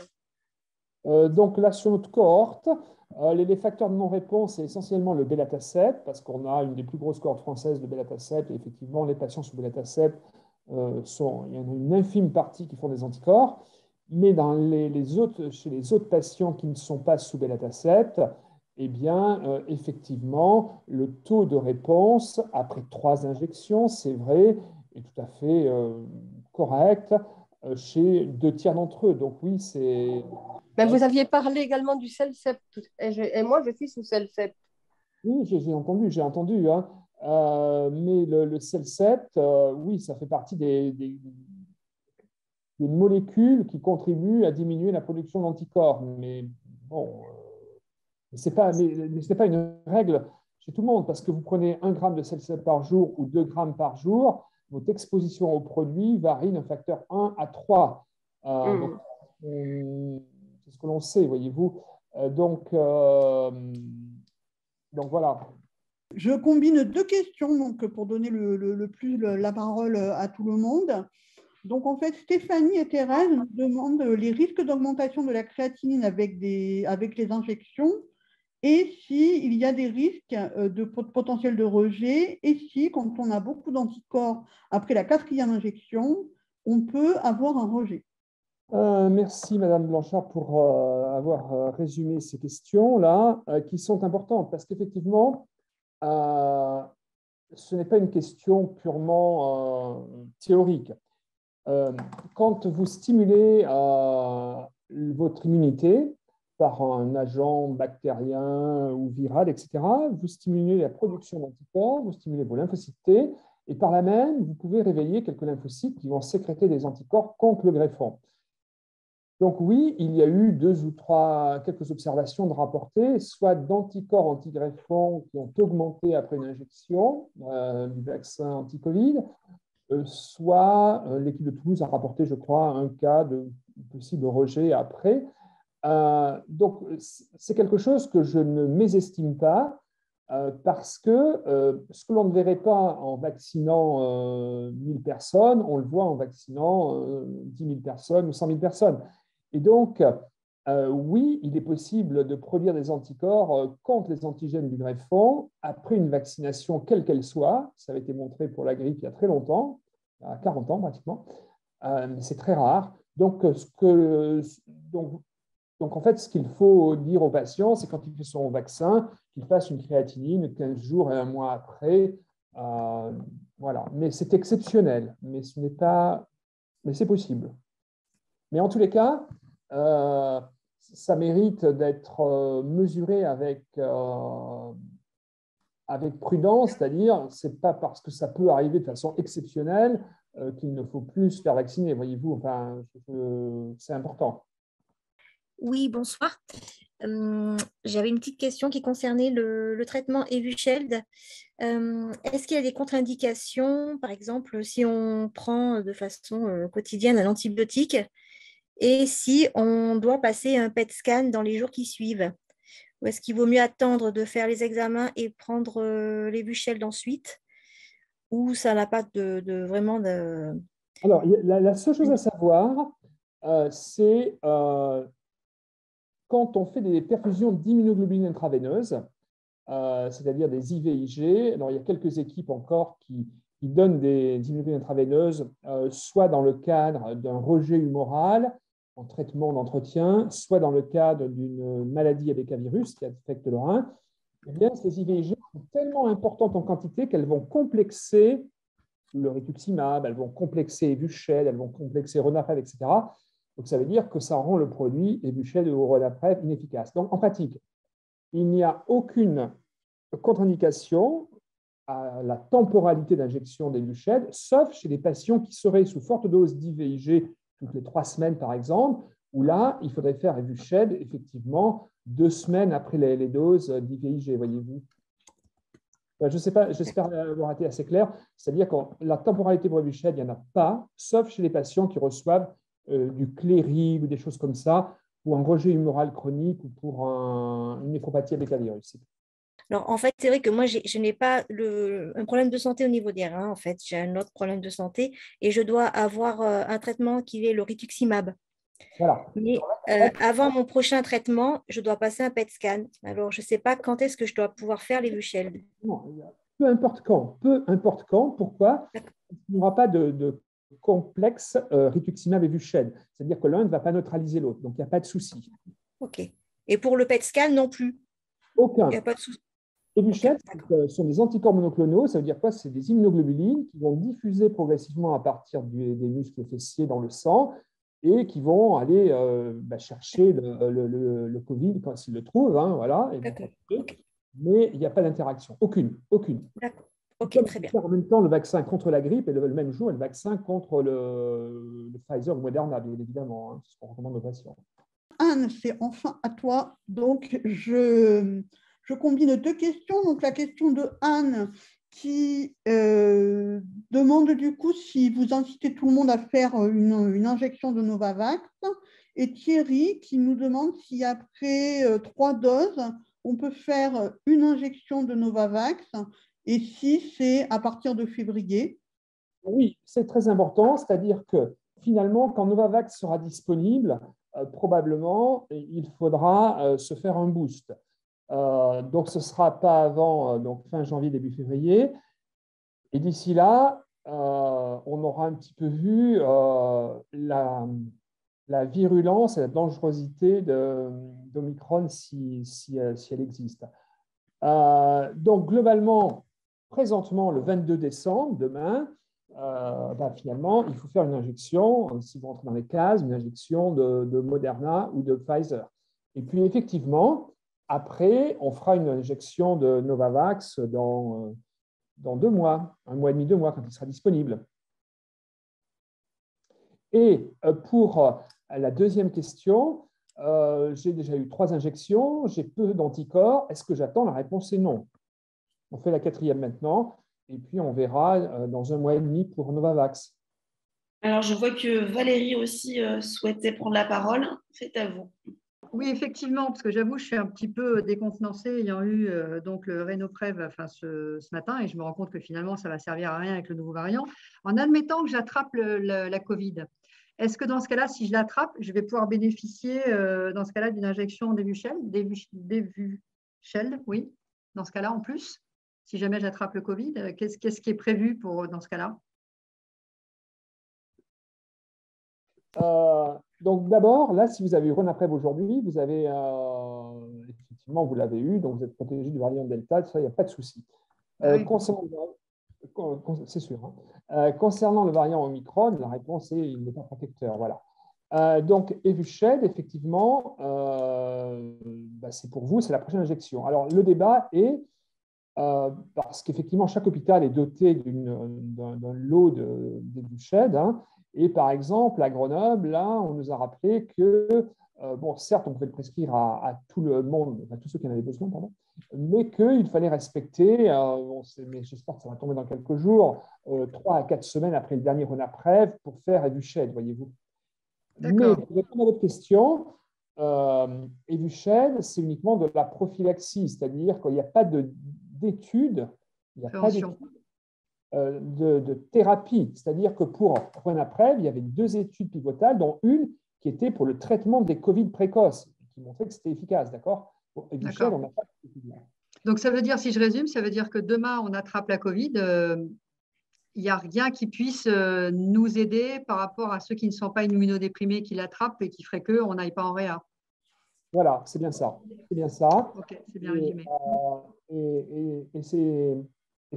S3: Donc là, sur notre cohorte, les facteurs de non-réponse, c'est essentiellement le bêta-7, parce qu'on a une des plus grosses cohortes françaises de bêta-7, et effectivement, les patients sous bêta-7, il y en a une infime partie qui font des anticorps, mais dans chez les autres patients qui ne sont pas sous bêta-7, eh bien, effectivement, le taux de réponse après 3 injections, c'est vrai, est tout à fait correct chez 2 tiers d'entre eux. Donc oui, c'est...
S8: Mais vous aviez parlé également du Celcept, et moi je suis sous Celcept.
S3: Oui, j'ai entendu. Hein. Mais le Celcept, oui, ça fait partie des molécules qui contribuent à diminuer la production d'anticorps. Mais bon, ce n'est pas une règle chez tout le monde, parce que vous prenez 1 gramme de Celcept par jour ou 2 grammes par jour, votre exposition au produit varie d'un facteur 1 à 3. Donc, c'est ce que l'on sait, voyez-vous. Donc voilà.
S6: Je combine 2 questions donc, pour donner la parole à tout le monde. Donc, en fait, Stéphanie et Thérèse nous demandent les risques d'augmentation de la créatinine avec les injections et s'il y a des risques de potentiel de rejet et si, quand on a beaucoup d'anticorps après la 4e injection, on peut avoir un rejet.
S3: Merci, Madame Blanchard, pour avoir résumé ces questions-là, qui sont importantes, parce qu'effectivement, ce n'est pas une question purement théorique. Quand vous stimulez votre immunité par un agent bactérien ou viral, etc., vous stimulez la production d'anticorps, vous stimulez vos lymphocytes T, et par là même, vous pouvez réveiller quelques lymphocytes qui vont sécréter des anticorps contre le greffon. Donc oui, il y a eu 2 ou 3, quelques observations de rapporter, soit d'anticorps anti-greffon qui ont augmenté après une injection du vaccin anti-Covid, soit l'équipe de Toulouse a rapporté, je crois, un cas de possible rejet après. Donc c'est quelque chose que je ne mésestime pas, parce que ce que l'on ne verrait pas en vaccinant 1000 personnes, on le voit en vaccinant 10 000 personnes ou 100 000 personnes. Et donc, oui, il est possible de produire des anticorps contre les antigènes du greffon après une vaccination, quelle qu'elle soit. Ça avait été montré pour la grippe il y a très longtemps, à 40 ans pratiquement, mais c'est très rare. Donc, en fait, ce qu'il faut dire aux patients, c'est quand il fait son vaccin, qu'il fasse une créatinine 15 jours et 1 mois après, Voilà. Mais c'est exceptionnel, mais ce n'est pas, mais c'est possible. Mais en tous les cas, ça mérite d'être mesuré avec prudence, c'est-à-dire, c'est pas parce que ça peut arriver de façon exceptionnelle qu'il ne faut plus se faire vacciner. Voyez-vous, enfin, c'est important.
S9: Oui, bonsoir. J'avais une petite question qui concernait le traitement Evusheld. Est-ce qu'il y a des contre-indications, par exemple, si on prend de façon quotidienne un antibiotique et si on doit passer un PET scan dans les jours qui suivent? Ou est-ce qu'il vaut mieux attendre de faire les examens et prendre l'Evusheld ensuite? Ou ça n'a pas vraiment de…
S3: Alors, la seule chose à savoir, c'est quand on fait des perfusions d'immunoglobuline intraveineuse, c'est-à-dire des IVIG. Alors, il y a quelques équipes encore qui donnent des immunoglobulines intraveineuses, soit dans le cadre d'un rejet humoral, en traitement d'entretien, soit dans le cadre d'une maladie avec un virus qui affecte le rein. Eh bien, ces IVIG sont tellement importantes en quantité qu'elles vont complexer le rituximab, elles vont complexer Evusheld, elles vont complexer Ronapreve, etc. Donc, ça veut dire que ça rend le produit Evusheld ou Ronapreve inefficace. Donc, en pratique, il n'y a aucune contre-indication à la temporalité d'injection d'Evusheld, sauf chez les patients qui seraient sous forte dose d'IVIG toutes les 3 semaines, par exemple, où là, il faudrait faire Evusheld, effectivement, 2 semaines après les doses d'IVIG, voyez-vous. Je ne sais pas, j'espère avoir été assez clair. C'est-à-dire que la temporalité pour Evusheld, il n'y en a pas, sauf chez les patients qui reçoivent du clérigue ou des choses comme ça, pour un rejet humoral chronique ou pour une néphropathie avec un virus.
S9: Alors, en fait, c'est vrai que moi, je n'ai pas un problème de santé au niveau des reins. En fait, j'ai un autre problème de santé et je dois avoir un traitement qui est le rituximab.
S3: Voilà.
S9: Mais avant mon prochain traitement, je dois passer un PET scan. Alors, je ne sais pas quand est-ce que je dois pouvoir faire l'Evusheld.
S3: Peu importe quand. Pourquoi? Il n'y aura pas de complexe rituximab Evusheld. C'est-à-dire que l'un ne va pas neutraliser l'autre. Donc, il n'y a pas de souci.
S9: OK. Et pour le PET scan, non plus?
S3: Aucun.
S9: Il n'y a pas de souci.
S3: Evusheld sont des anticorps monoclonaux. Ça veut dire quoi? C'est des immunoglobulines qui vont diffuser progressivement à partir des muscles fessiers dans le sang et qui vont aller chercher le Covid quand ils le trouvent. Hein, voilà, mais il n'y a pas d'interaction. Aucune.
S9: D'accord. OK, très bien.
S3: En même temps, le vaccin contre la grippe et le même jour, le vaccin contre le Pfizer ou Moderna, bien évidemment. Hein, c'est ce qu'on recommande aux patients.
S6: Anne, c'est enfin à toi. Donc, je combine 2 questions. Donc, la question de Anne qui demande du coup si vous incitez tout le monde à faire une injection de Novavax. Et Thierry qui nous demande si après 3 doses, on peut faire une injection de Novavax et si c'est à partir de février.
S3: Oui, c'est très important. C'est-à-dire que finalement, quand Novavax sera disponible, probablement, il faudra se faire un boost. Donc, ce ne sera pas avant fin janvier, début février. Et d'ici là, on aura un petit peu vu la virulence et la dangerosité d'Omicron si elle existe. Donc, globalement, présentement, le 22 décembre, demain, finalement, il faut faire une injection, si vous rentrez dans les cases, une injection de Moderna ou de Pfizer. Et puis, effectivement, après, on fera une injection de Novavax dans 2 mois, 1 mois et demi, 2 mois, quand il sera disponible. Et pour la deuxième question, j'ai déjà eu 3 injections, j'ai peu d'anticorps. Est-ce que j'attends? La réponse est non. On fait la 4e maintenant. Et puis, on verra dans 1 mois et demi pour Novavax.
S1: Alors, je vois que Valérie aussi souhaitait prendre la parole. C'est à vous.
S5: Oui, effectivement, parce que j'avoue, je suis un petit peu décontenancée ayant eu donc le Renopreve ce matin et je me rends compte que finalement, ça va servir à rien avec le nouveau variant. En admettant que j'attrape la Covid, est-ce que dans ce cas-là, si je l'attrape, je vais pouvoir bénéficier dans ce cas-là d'une injection d'Evusheld, oui, dans ce cas-là en plus? Si jamais j'attrape le Covid, qu'est-ce qui est prévu dans ce cas-là?
S3: Donc d'abord, là, si vous avez eu Ronapreve aujourd'hui, vous avez effectivement, vous l'avez eu, donc vous êtes protégé du variant Delta, ça, il n'y a pas de souci.
S5: Oui.
S3: C'est sûr. Concernant le variant Omicron, la réponse est il n'est pas protecteur. Voilà. Donc, Evusheld, effectivement, c'est pour vous, c'est la prochaine injection. Alors, le débat est, parce qu'effectivement, chaque hôpital est doté d'un lot d'Evusheld, hein, et par exemple, à Grenoble, là, on nous a rappelé que, certes, on pouvait le prescrire à tout le monde, à tous ceux qui en avaient besoin, pardon, mais qu'il fallait respecter, mais j'espère que ça va tomber dans quelques jours, 3 à 4 semaines après le dernier Ronapreve pour faire Evusheld, voyez-vous. Mais pour répondre à votre question, Evusheld, c'est uniquement de la prophylaxie, c'est-à-dire qu'il n'y a pas d'études, il n'y a pas d'études de thérapie. C'est-à-dire que pour Ronapreve, il y avait 2 études pivotales, dont une qui était pour le traitement des Covid précoces, qui montrait que c'était efficace, d'accord? Pour Evusheld, on n'a pas d'études.
S5: Donc, ça veut dire, si je résume, ça veut dire que demain, on attrape la Covid, il n'y a rien qui puisse nous aider par rapport à ceux qui ne sont pas immunodéprimés qui l'attrapent et qui ferait qu'on n'aille pas en réa.
S3: Voilà, c'est bien ça. C'est bien ça.
S5: Ok, c'est bien résumé.
S3: Et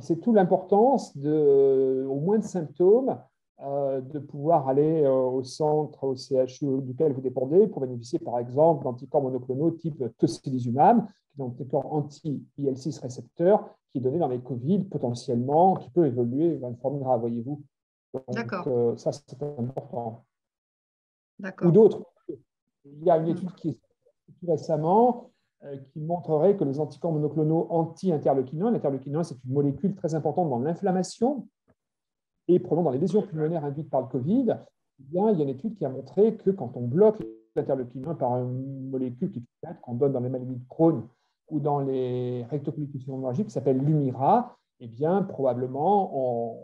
S3: c'est toute l'importance au moins de symptômes, de pouvoir aller au centre, au CHU duquel vous dépendez pour bénéficier, par exemple, d'anticorps monoclonaux type tocilizumab, qui est un anticorps anti-IL6 récepteur, qui est donné dans les Covid potentiellement, qui peut évoluer vers une forme grave, voyez-vous. Donc, ça, c'est important. Ou d'autres. Il y a une étude qui est tout récemment qui montrerait que les anticorps monoclonaux anti-interleukinin, l'interleukinin, c'est une molécule très importante dans l'inflammation et probablement dans les lésions pulmonaires induites par le Covid. Il y a une étude qui a montré que quand on bloque l'interleukinin par une molécule qu'on donne dans les maladies de Crohn ou dans les rectocolitis hémorragiques, qui s'appelle l'Humira, eh bien, probablement,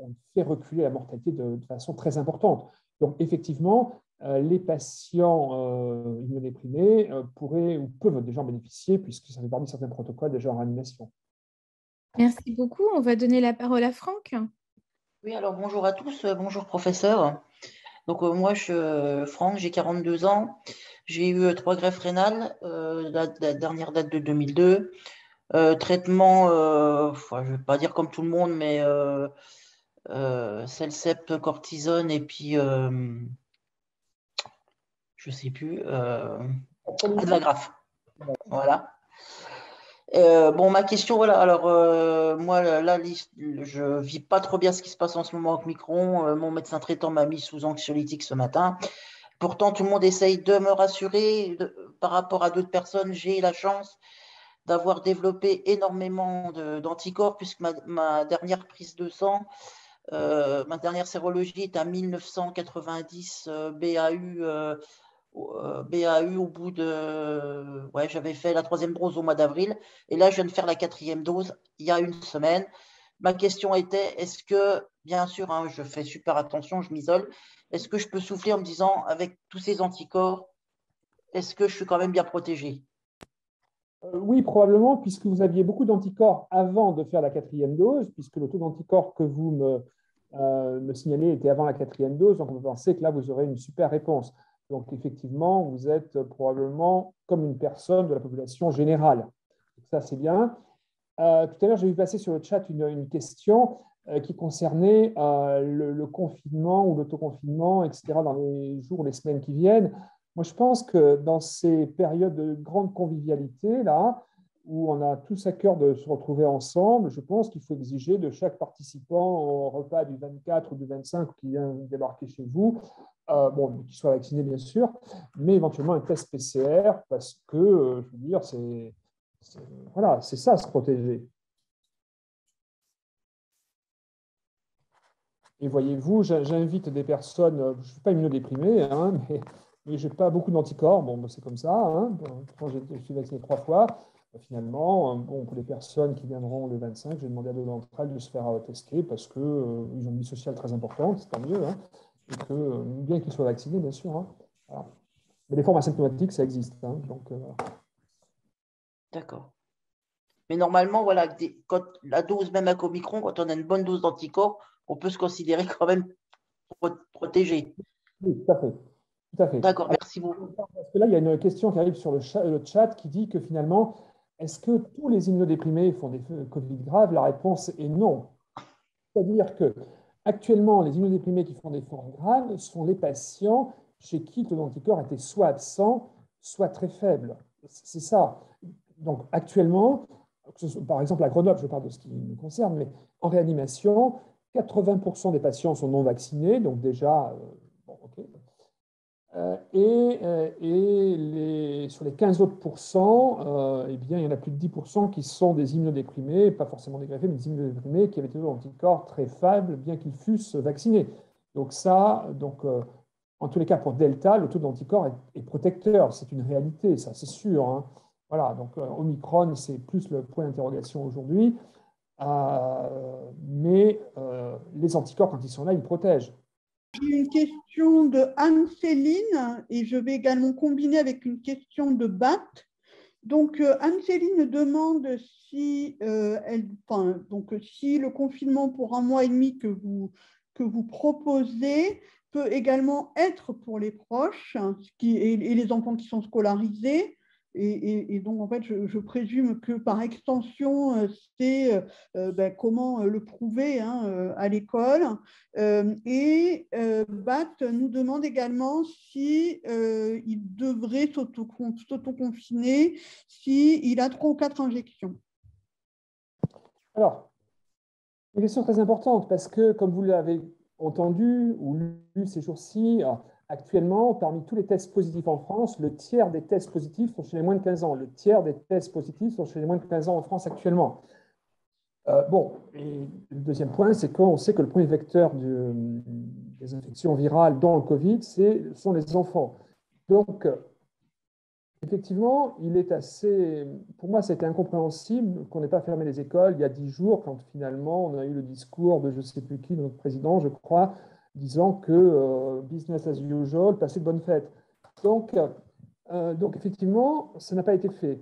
S3: on fait reculer la mortalité de façon très importante. Donc, effectivement, les patients immunodéprimés pourraient ou peuvent déjà en bénéficier, puisque ça fait partie de certains protocoles déjà en réanimation.
S2: Merci beaucoup. On va donner la parole à Franck.
S10: Oui, alors bonjour à tous, bonjour professeur. Donc moi, Franck, j'ai 42 ans. J'ai eu 3 greffes rénales, la dernière date de 2002. Traitement, je ne vais pas dire comme tout le monde, mais Celcept, cortisone et puis, je ne sais plus, Advagraph. Voilà. Ma question, voilà. Alors, moi, là, je ne vis pas trop bien ce qui se passe en ce moment avec Micron. Mon médecin traitant m'a mis sous anxiolytique ce matin. Pourtant, tout le monde essaye de me rassurer. Par rapport à d'autres personnes, j'ai la chance d'avoir développé énormément d'anticorps, puisque ma dernière prise de sang, ma dernière sérologie est à 1990 BAU au bout de... Ouais, j'avais fait la 3e dose au mois d'avril, et là, je viens de faire la 4e dose il y a une semaine. Ma question était, est-ce que, bien sûr, hein, je fais super attention, je m'isole, est-ce que je peux souffler en me disant, avec tous ces anticorps, est-ce que je suis quand même bien protégée?
S3: Oui, probablement, puisque vous aviez beaucoup d'anticorps avant de faire la 4e dose, puisque le taux d'anticorps que vous me signalez était avant la 4e dose, donc on peut penser que là, vous aurez une super réponse. Donc, effectivement, vous êtes probablement comme une personne de la population générale. Donc, ça, c'est bien. Tout à l'heure, j'ai vu passer sur le chat une question qui concernait le confinement ou l'autoconfinement, etc., dans les jours, les semaines qui viennent. Moi, je pense que dans ces périodes de grande convivialité, là, où on a tous à cœur de se retrouver ensemble, je pense qu'il faut exiger de chaque participant au repas du 24 ou du 25 qui vient débarquer chez vous, qu'il soit vacciné, bien sûr, mais éventuellement un test PCR, parce que, je veux dire, c'est ça, se protéger. Et voyez-vous, j'invite des personnes, je ne suis pas immunodéprimé, hein, mais je n'ai pas beaucoup d'anticorps, c'est comme ça. Hein. Je suis vacciné 3 fois. Finalement, pour les personnes qui viendront le 25, j'ai demandé à 2 d'entre elles de se faire tester parce qu'ils ont une vie sociale très importante, c'est tant mieux, hein, et que, bien qu'ils soient vaccinés, bien sûr. Hein, voilà. Mais les formes asymptomatiques, ça existe. Hein,
S10: D'accord. Mais normalement, voilà, quand la dose, même avec Omicron, quand on a une bonne dose d'anticorps, on peut se considérer quand même protégé.
S3: Oui, tout à fait. Tout à fait.
S10: D'accord, merci beaucoup.
S3: Parce que là, il y a une question qui arrive sur le chat qui dit que finalement, est-ce que tous les immunodéprimés font des Covid graves? La réponse est non. C'est-à-dire que actuellement, les immunodéprimés qui font des formes graves sont les patients chez qui le taux d'anticorps était soit absent, soit très faible. C'est ça. Donc actuellement, par exemple à Grenoble, je parle de ce qui me concerne, mais en réanimation, 80% des patients sont non vaccinés, donc déjà, bon, ok. Sur les 15 autres pourcents, eh bien, il y en a plus de 10% qui sont des immunodéprimés, pas forcément des greffés, mais des immunodéprimés qui avaient des taux d'anticorps très faibles, bien qu'ils fussent vaccinés. Donc ça, en tous les cas pour Delta, le taux d'anticorps est protecteur, c'est une réalité, ça c'est sûr, hein. Voilà, donc Omicron, c'est plus le point d'interrogation aujourd'hui, mais les anticorps, quand ils sont là, ils protègent.
S6: J'ai une question de Anne-Céline et je vais également combiner avec une question de Bat. Donc, Anne-Céline demande si, si le confinement pour 1 mois et demi que vous proposez peut également être pour les proches et les enfants qui sont scolarisés. Et donc, en fait, je présume que par extension, c'est comment le prouver à l'école. Bat nous demande également si il devrait s'autoconfiner s'il a 3 ou 4 injections.
S3: Alors, une question très importante parce que, comme vous l'avez entendu ou lu ces jours-ci, actuellement, parmi tous les tests positifs en France, le tiers des tests positifs sont chez les moins de 15 ans. Le tiers des tests positifs sont chez les moins de 15 ans en France actuellement. Et le deuxième point, c'est qu'on sait que le premier vecteur des infections virales dans le Covid, sont les enfants. Donc, effectivement, pour moi, c'était incompréhensible qu'on n'ait pas fermé les écoles il y a 10 jours, quand finalement on a eu le discours de je ne sais plus qui, de notre président, je crois, disant que business as usual, passer de bonnes fêtes. Donc effectivement, ça n'a pas été fait.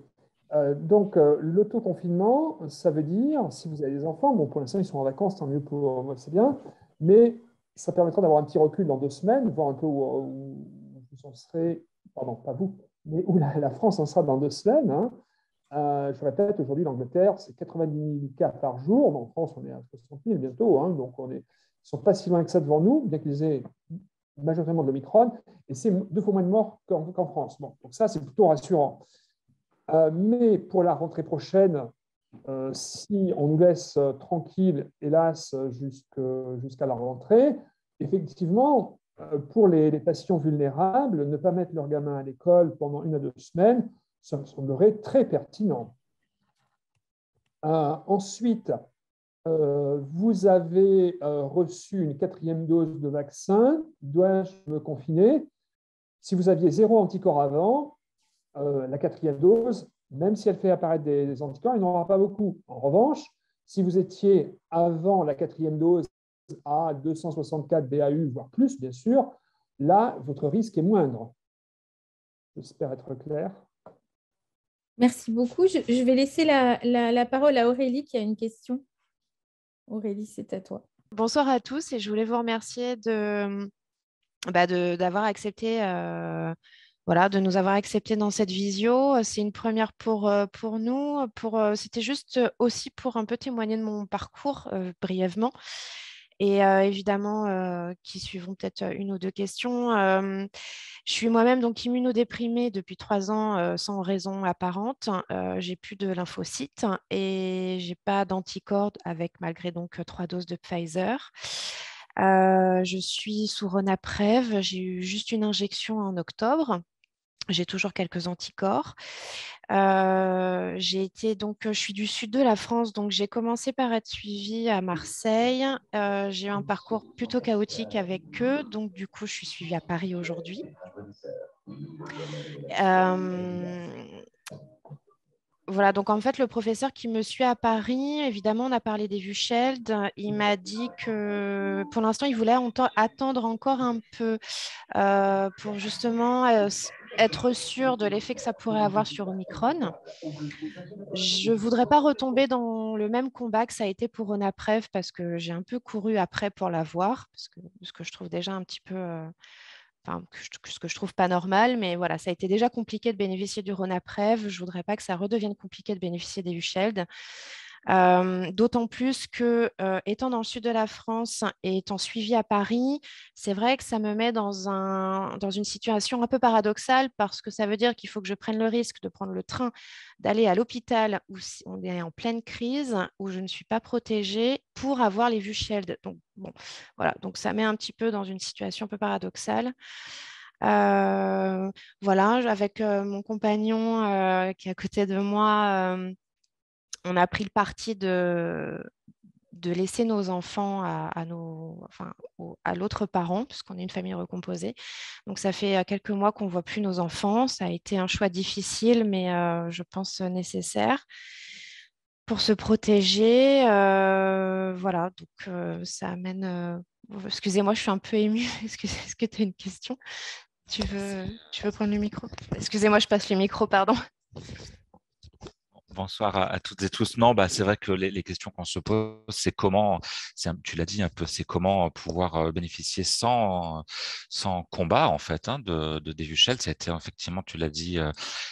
S3: L'autoconfinement, ça veut dire, si vous avez des enfants, bon, pour l'instant, ils sont en vacances, tant mieux pour moi, c'est bien, mais ça permettra d'avoir un petit recul dans 2 semaines, voir un peu où vous en serez, pardon, pas vous, mais où la France en sera dans 2 semaines. Hein. Je répète, aujourd'hui, l'Angleterre, c'est 90 000 cas par jour. En France, on est à 60 000 bientôt. Hein, donc, ils ne sont pas si loin que ça devant nous, bien qu'ils aient majoritairement de l'Omicron. Et c'est 2 fois moins de morts qu'en France. Bon, donc ça, c'est plutôt rassurant. Mais pour la rentrée prochaine, si on nous laisse tranquille, hélas, jusqu'à la rentrée, effectivement, pour les patients vulnérables, ne pas mettre leur gamin à l'école pendant 1 à 2 semaines, ça me semblerait très pertinent. Ensuite, vous avez reçu une 4e dose de vaccin. Dois-je me confiner? Si vous aviez 0 anticorps avant, la 4e dose, même si elle fait apparaître des anticorps, il n'y en aura pas beaucoup. En revanche, si vous étiez avant la 4e dose à 264 BAU, voire plus, bien sûr, là, votre risque est moindre. J'espère être clair.
S2: Merci beaucoup. Je vais laisser la parole à Aurélie qui a une question. Aurélie, c'est à toi.
S11: Bonsoir à tous et je voulais vous remercier d'avoir accepté, de nous avoir accepté dans cette visio. C'est une première pour nous. C'était juste aussi pour un peu témoigner de mon parcours brièvement. Et évidemment, qui suivront peut-être 1 ou 2 questions. Je suis moi-même donc immunodéprimée depuis 3 ans sans raison apparente. J'ai plus de lymphocytes et j'ai pas d'anticorps malgré donc 3 doses de Pfizer. Je suis sous Ronapreve. J'ai eu juste une injection en octobre. J'ai toujours quelques anticorps. Je suis du sud de la France, donc j'ai commencé par être suivie à Marseille. J'ai eu un parcours plutôt chaotique avec eux, donc du coup, je suis suivie à Paris aujourd'hui. Voilà, donc en fait, le professeur qui me suit à Paris, évidemment, on a parlé des Vusheld. Il m'a dit que pour l'instant, il voulait attendre encore un peu pour justement être sûr de l'effet que ça pourrait avoir sur Omicron. Je ne voudrais pas retomber dans le même combat que ça a été pour Ronapreve parce que j'ai un peu couru après pour l'avoir, ce que je trouve déjà un petit peu... ce que je trouve pas normal, mais voilà, ça a été déjà compliqué de bénéficier du Ronapreve. Je voudrais pas que ça redevienne compliqué de bénéficier des Vusheld. D'autant plus que, étant dans le sud de la France et étant suivie à Paris, c'est vrai que ça me met dans une situation un peu paradoxale parce que ça veut dire qu'il faut que je prenne le risque de prendre le train, d'aller à l'hôpital où on est en pleine crise, où je ne suis pas protégée pour avoir les vues Shield. Donc, bon, voilà. Donc, ça met un petit peu dans une situation un peu paradoxale. Voilà, avec mon compagnon qui est à côté de moi, on a pris le parti de laisser nos enfants à l'autre parent, puisqu'on est une famille recomposée. Donc, ça fait quelques mois qu'on ne voit plus nos enfants. Ça a été un choix difficile, mais je pense nécessaire pour se protéger. Voilà, donc ça amène... Excusez-moi, je suis un peu émue. Est-ce que tu as une question? Tu veux prendre le micro? Excusez-moi, je passe le micro, pardon.
S12: Bonsoir à toutes et tous. Non, c'est vrai que les questions qu'on se pose, c'est comment, tu l'as dit un peu, c'est comment pouvoir bénéficier sans combat, en fait, de Dévuchel. Ça a été effectivement, tu l'as dit,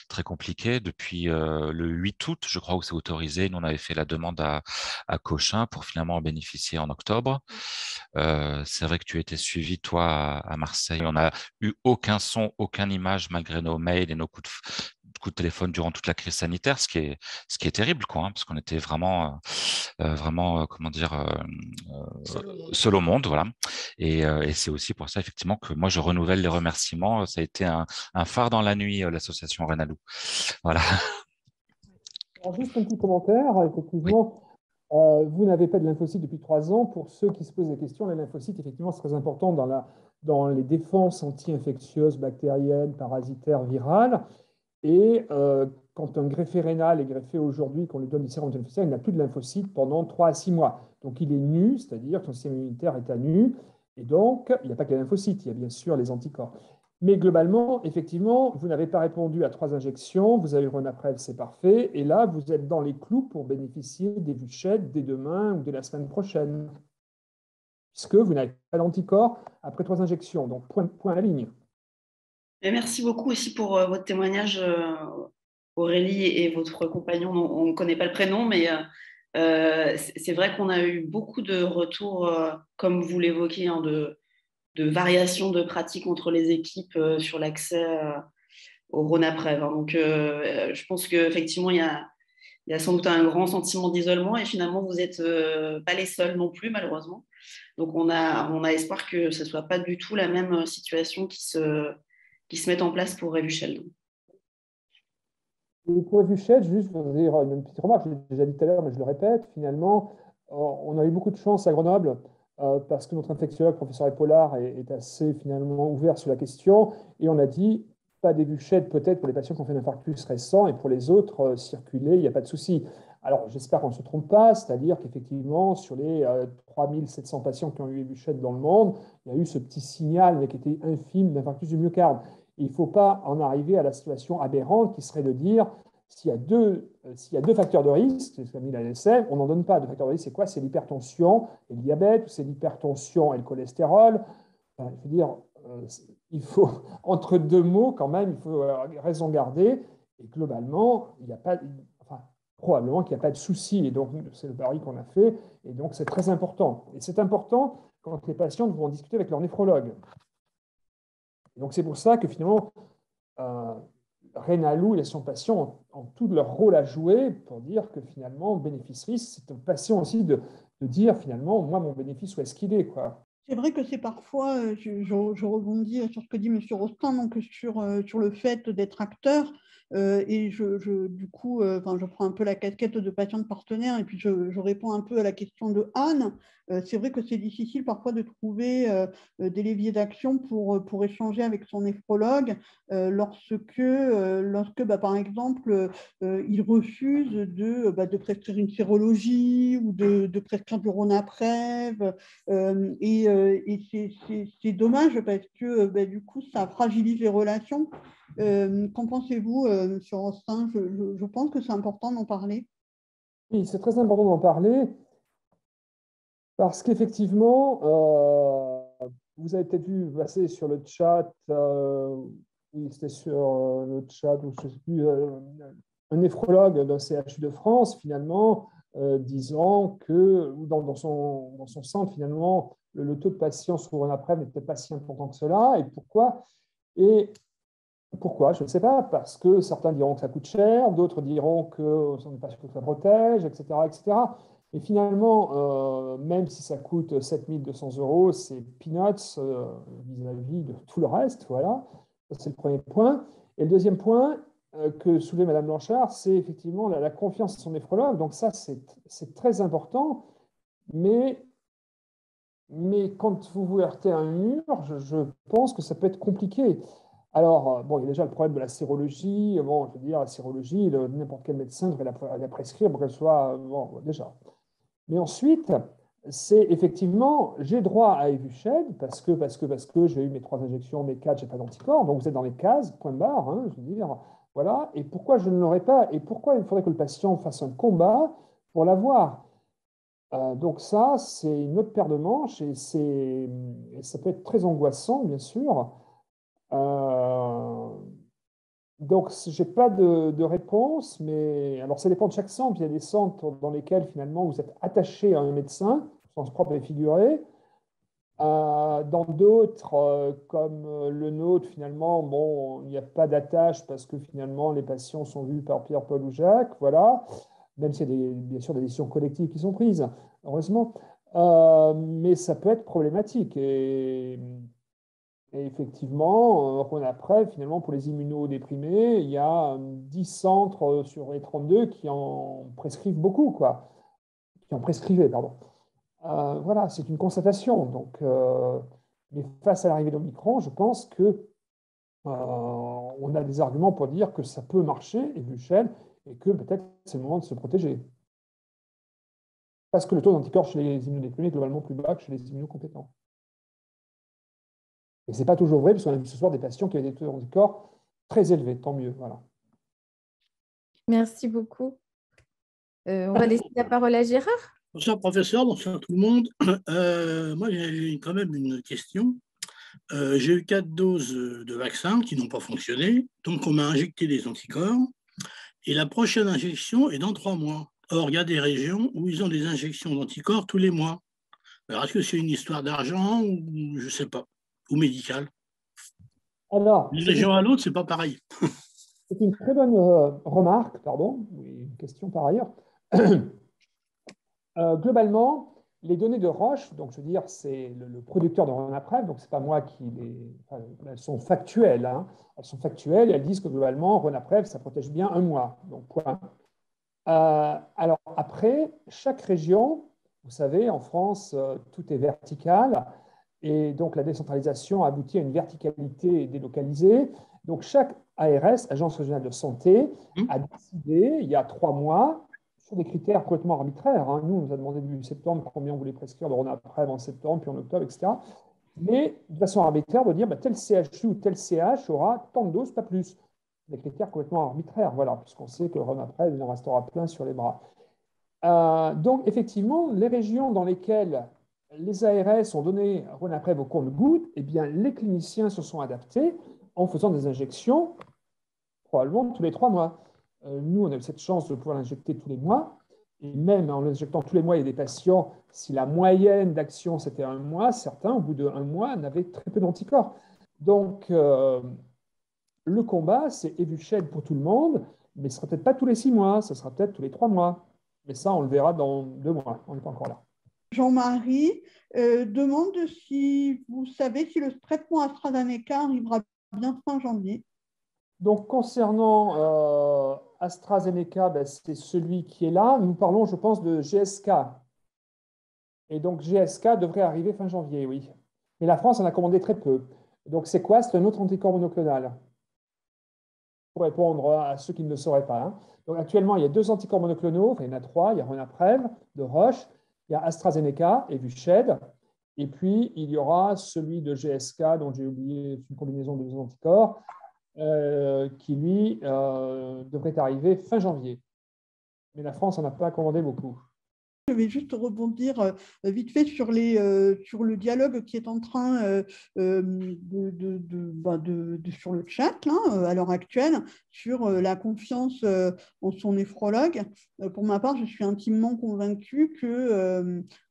S12: très compliqué depuis le 8 août, je crois, où c'est autorisé. Nous, on avait fait la demande à Cochin pour finalement en bénéficier en octobre. C'est vrai que tu étais suivi, toi, à Marseille. On n'a eu aucun son, aucune image, malgré nos mails et nos coups de téléphone durant toute la crise sanitaire, ce qui est terrible, quoi, parce qu'on était vraiment, comment dire, seul au monde, voilà. Et c'est aussi pour ça, effectivement, que moi, je renouvelle les remerciements. Ça a été un phare dans la nuit, l'association Renalou. Voilà.
S3: Alors, juste un petit commentaire, effectivement. Vous n'avez pas de lymphocytes depuis 3 ans. Pour ceux qui se posent des questions, les lymphocytes, effectivement, c'est très important dans les défenses anti-infectieuses, bactériennes, parasitaires, virales. Et quand un greffé rénal est greffé aujourd'hui, qu'on lui donne des sérums lymphocytaires, il n'a plus de lymphocytes pendant 3 à 6 mois. Donc il est nu, c'est-à-dire que son système immunitaire est à nu. Et donc, il n'y a pas que les lymphocytes, il y a bien sûr les anticorps. Mais globalement, effectivement, vous n'avez pas répondu à 3 injections, vous avez Ronapreve, c'est parfait. Et là, vous êtes dans les clous pour bénéficier des Vuched dès demain ou dès la semaine prochaine, puisque vous n'avez pas d'anticorps après 3 injections. Donc, point à la ligne.
S1: Et merci beaucoup aussi pour votre témoignage, Aurélie et votre compagnon. On ne connaît pas le prénom, mais c'est vrai qu'on a eu beaucoup de retours, comme vous l'évoquez, de variations de pratiques entre les équipes sur l'accès au Ronapreve. Donc, je pense qu'effectivement, il y a sans doute un grand sentiment d'isolement et finalement, vous n'êtes pas les seuls non plus, malheureusement. Donc, on a espoir que ce ne soit pas du tout la même situation qui se mette en place pour Evusheld.
S3: Et pour Evusheld, juste pour dire une petite remarque, je l'ai déjà dit tout à l'heure, mais je le répète, finalement, on a eu beaucoup de chance à Grenoble parce que notre infectiologue, professeur Epaulard, est assez finalement ouvert sur la question et on a dit pas d'Evusheld peut-être pour les patients qui ont fait un infarctus récent et pour les autres, circuler, il n'y a pas de souci. Alors, j'espère qu'on ne se trompe pas, c'est-à-dire qu'effectivement, sur les 3700 patients qui ont eu Evusheld dans le monde, il y a eu ce petit signal, mais qui était infime, d'infarctus du myocarde. Il ne faut pas en arriver à la situation aberrante qui serait de dire s'il y a deux facteurs de risque, c'est ce qu'a mis la NSM, on n'en donne pas de facteurs de risque. C'est quoi? C'est l'hypertension et le diabète, ou c'est l'hypertension et le cholestérol. Enfin, je veux dire, il faut, entre deux mots quand même, il faut raison garder. Et globalement, il n'y a pas, enfin, probablement qu'il n'y a pas de souci. Et donc, c'est le pari qu'on a fait. Et donc, c'est très important. Et c'est important quand les patients vont discuter avec leur néphrologue. Et donc, c'est pour ça que finalement, Renalou et son patient ont tout leur rôle à jouer pour dire que finalement, bénéfice-risque, c'est aux patients aussi de dire finalement, moi, mon bénéfice, où est-ce qu'il est, quoi.
S6: C'est vrai que c'est parfois, je rebondis sur ce que dit M. Rostand, donc sur le fait d'être acteur. Et du coup, je prends un peu la casquette de patiente partenaire et puis je réponds un peu à la question de Anne. C'est vrai que c'est difficile parfois de trouver des leviers d'action pour échanger avec son néphrologue lorsque par exemple, il refuse de prescrire une sérologie ou de prescrire du Ronapreve. Et c'est dommage parce que du coup, ça fragilise les relations. Qu'en pensez-vous, M. Rostand? Je pense que c'est important d'en parler.
S3: Oui, c'est très important d'en parler parce qu'effectivement, vous avez peut-être vu passer sur le chat, oui, c'était sur le chat, ou je ne sais plus, un néphrologue d'un CHU de France, finalement, disant que dans son centre, finalement, le taux de patients sous Ronapreve n'était pas si important que cela. Et pourquoi? Je ne sais pas, parce que certains diront que ça coûte cher, d'autres diront que ça n'est pas sûr que ça protège, etc., etc. Et finalement, même si ça coûte 7 200 €, c'est peanuts vis-à-vis de tout le reste. Voilà, ça c'est le premier point. Et le deuxième point que soulevait Mme Blanchard, c'est effectivement la confiance en son néphrologue. Donc ça, c'est très important. Mais quand vous vous heurtez à un mur, je pense que ça peut être compliqué. Alors, bon, il y a déjà le problème de la sérologie. Bon, je veux dire, la sérologie, n'importe quel médecin devrait la prescrire pour qu'elle soit, bon, déjà. Mais ensuite, c'est effectivement, j'ai droit à Evusheld parce que j'ai eu mes 3 injections, mes 4, j'ai pas d'anticorps. Donc, vous êtes dans les cases, point barre, hein, je veux dire, voilà. Et pourquoi je ne l'aurais pas? Et pourquoi il faudrait que le patient fasse un combat pour l'avoir? Donc ça, c'est une autre paire de manches et ça peut être très angoissant, bien sûr. Donc, je n'ai pas de réponse, mais alors ça dépend de chaque centre. Il y a des centres dans lesquels finalement vous êtes attaché à un médecin, au sens propre et figuré. Dans d'autres, comme le nôtre, finalement, bon, il n'y a pas d'attache parce que finalement les patients sont vus par Pierre, Paul ou Jacques, voilà. Même s'il y a bien sûr des décisions collectives qui sont prises, heureusement. Mais ça peut être problématique. Et effectivement, Ronapreve, finalement, pour les immunodéprimés, il y a 10 centres sur les 32 qui en prescrivent beaucoup, quoi. Qui en prescrivaient, pardon. Voilà, c'est une constatation. Donc, mais face à l'arrivée d'Omicron, je pense que on a des arguments pour dire que ça peut marcher, Evusheld, et que peut-être c'est le moment de se protéger. Parce que le taux d'anticorps chez les immunodéprimés est globalement plus bas que chez les immunocompétents. Et ce n'est pas toujours vrai, puisqu'on a vu ce soir des patients qui avaient des taux d'anticorps très élevés, tant mieux. Voilà.
S2: Merci beaucoup. On va laisser la parole à Gérard.
S13: Bonsoir professeur, bonsoir tout le monde. Moi j'ai quand même une question. J'ai eu 4 doses de vaccin qui n'ont pas fonctionné, donc on m'a injecté des anticorps et la prochaine injection est dans 3 mois. Or, il y a des régions où ils ont des injections d'anticorps tous les mois. Alors, est-ce que c'est une histoire d'argent ou je ne sais pas, ou médicale?
S3: Alors,
S13: d'une région à l'autre, c'est pas pareil.
S3: C'est une très bonne remarque, pardon, une question par ailleurs. Globalement, les données de Roche, donc je veux dire, c'est le producteur de Ronapreve, donc c'est pas moi qui elles sont factuelles, hein. Elles sont factuelles et elles disent que globalement, Ronapreve, ça protège bien 1 mois. Donc, point. Alors après, chaque région, vous savez, en France, tout est vertical et donc la décentralisation aboutit à une verticalité délocalisée. Donc chaque ARS, Agence régionale de santé, a décidé il y a 3 mois sur des critères complètement arbitraires. Hein. Nous, on nous a demandé début septembre combien on voulait prescrire de Ronapreve en septembre, puis en octobre, etc. Mais de façon arbitraire, de dire tel CHU ou tel CH aura tant de doses, pas plus. Des critères complètement arbitraires, voilà, puisqu'on sait que le Ronapreve, il en restera plein sur les bras. Donc, effectivement, les régions dans lesquelles les ARS ont donné Ronapreve au compte-gouttes, eh bien, les cliniciens se sont adaptés en faisant des injections probablement tous les 3 mois. Nous, on a eu cette chance de pouvoir l'injecter tous les mois. Et même en l'injectant tous les mois, il y a des patients, si la moyenne d'action c'était 1 mois, certains, au bout d'1 mois, n'avaient très peu d'anticorps. Donc, le combat, c'est Evusheld pour tout le monde, mais ce ne sera peut-être pas tous les 6 mois, ce sera peut-être tous les 3 mois. Mais ça, on le verra dans 2 mois. On n'est pas encore là.
S6: Jean-Marie demande si vous savez si le traitement AstraZeneca arrivera bien fin janvier.
S3: Donc, concernant AstraZeneca, ben, c'est celui qui est là. Nous parlons, je pense, de GSK. Et donc, GSK devrait arriver fin janvier, oui. Mais la France en a commandé très peu. Donc, c'est quoi? C'est un autre anticorps monoclonal. Pour répondre à ceux qui ne le sauraient pas. Hein. Donc, actuellement, il y a 2 anticorps monoclonaux. Enfin, il y en a 3. Il y a Ronapreve de Roche. Il y a AstraZeneca et Evusheld. Et puis, il y aura celui de GSK, dont j'ai oublié, une combinaison de 2 anticorps, qui, lui, devrait arriver fin janvier. Mais la France n'en a pas commandé beaucoup.
S6: Je vais juste rebondir vite fait sur le dialogue qui est en train sur le chat là, à l'heure actuelle, sur la confiance en son néphrologue. Pour ma part, je suis intimement convaincue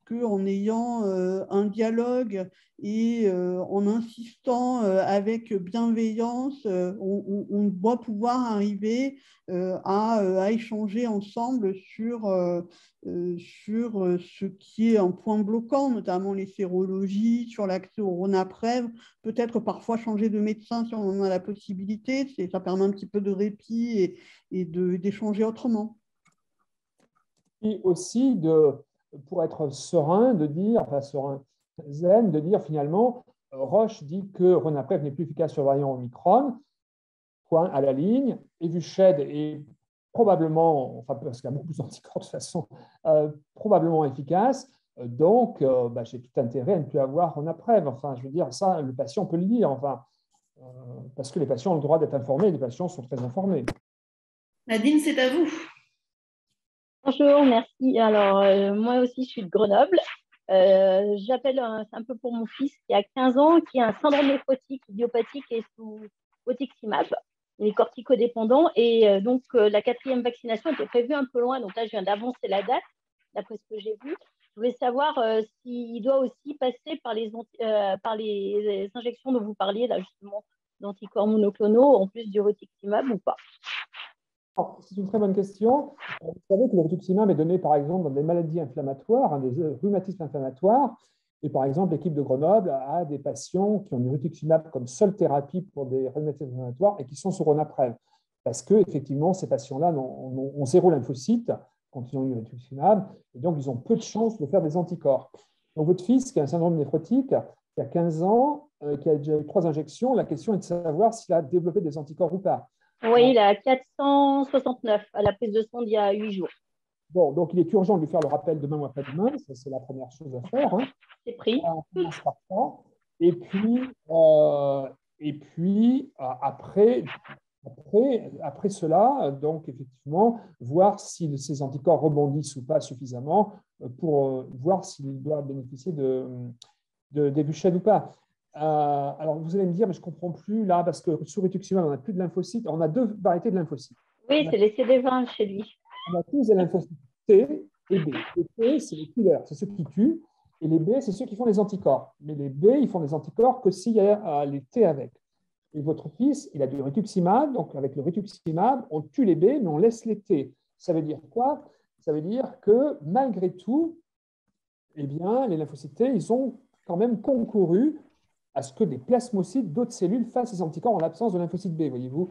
S6: qu'en ayant un dialogue et en insistant avec bienveillance, on doit pouvoir arriver à échanger ensemble sur ce qui est un point bloquant, notamment les sérologies, sur l'accès au Ronapreve, peut-être parfois changer de médecin si on en a la possibilité, ça permet un petit peu de répit et d'échanger autrement.
S3: Et aussi, pour être serein, de dire, enfin serein, zen, de dire finalement, Roche dit que Ronapreve n'est plus efficace sur le variant Omicron, point à la ligne, Evusheld est probablement, enfin parce qu'il y a beaucoup plus d'anticorps de toute façon, probablement efficace. Donc, j'ai tout intérêt à ne plus avoir Ronapreve. Enfin, je veux dire, ça, le patient peut le dire. Enfin, parce que les patients ont le droit d'être informés. Les patients sont très informés.
S1: Nadine, c'est à vous.
S14: Bonjour, merci. Alors, moi aussi, je suis de Grenoble. J'appelle un peu pour mon fils qui a 15 ans, qui a un syndrome néphrotique idiopathique et sous rituximab. Il est corticodépendant et donc la 4e vaccination était prévue un peu loin. Donc là, je viens d'avancer la date, d'après ce que j'ai vu. Je voulais savoir s'il doit aussi passer par les injections dont vous parliez, là, justement, d'anticorps monoclonaux, en plus du rituximab ou pas.
S3: C'est une très bonne question. Vous savez que le rituximab est donné, par exemple, dans des maladies inflammatoires, des rhumatismes inflammatoires. Et par exemple, l'équipe de Grenoble a des patients qui ont du rituximab comme seule thérapie pour des rhumatismes inflammatoires et qui sont sur Ronapreve. Parce qu'effectivement, ces patients-là ont zéro lymphocyte quand ils ont eu le rituximab. Et donc, ils ont peu de chances de faire des anticorps. Donc, votre fils, qui a un syndrome néphrotique, qui a 15 ans, qui a déjà eu 3 injections, la question est de savoir s'il a développé des anticorps ou pas.
S14: Oui, il a 469 à la prise de sang d'il y a 8 jours.
S3: Bon, donc il est urgent de lui faire le rappel demain ou après-demain, ça c'est la première chose à faire. Hein.
S14: C'est pris.
S3: On commence par ça. Et puis après cela, donc effectivement, voir si ces anticorps rebondissent ou pas suffisamment pour voir s'il doit bénéficier d'Evusheld ou pas. Alors, vous allez me dire, mais je ne comprends plus là, parce que sur rituximab, on n'a plus de lymphocytes. On a 2 variétés de lymphocytes.
S14: Oui, c'est les CD20 chez lui.
S3: On a tous des lymphocytes T et B. Les T, c'est les killers, c'est ceux qui tuent. Et les B, c'est ceux qui font les anticorps. Mais les B, ils font des anticorps que s'il y a les T avec. Et votre fils, il a du rituximab. Donc, avec le rituximab, on tue les B, mais on laisse les T. Ça veut dire quoi? Ça veut dire que malgré tout, eh bien, les lymphocytes T, ils ont quand même concouru à ce que des plasmocytes d'autres cellules fassent ces anticorps en l'absence de lymphocyte B, voyez-vous.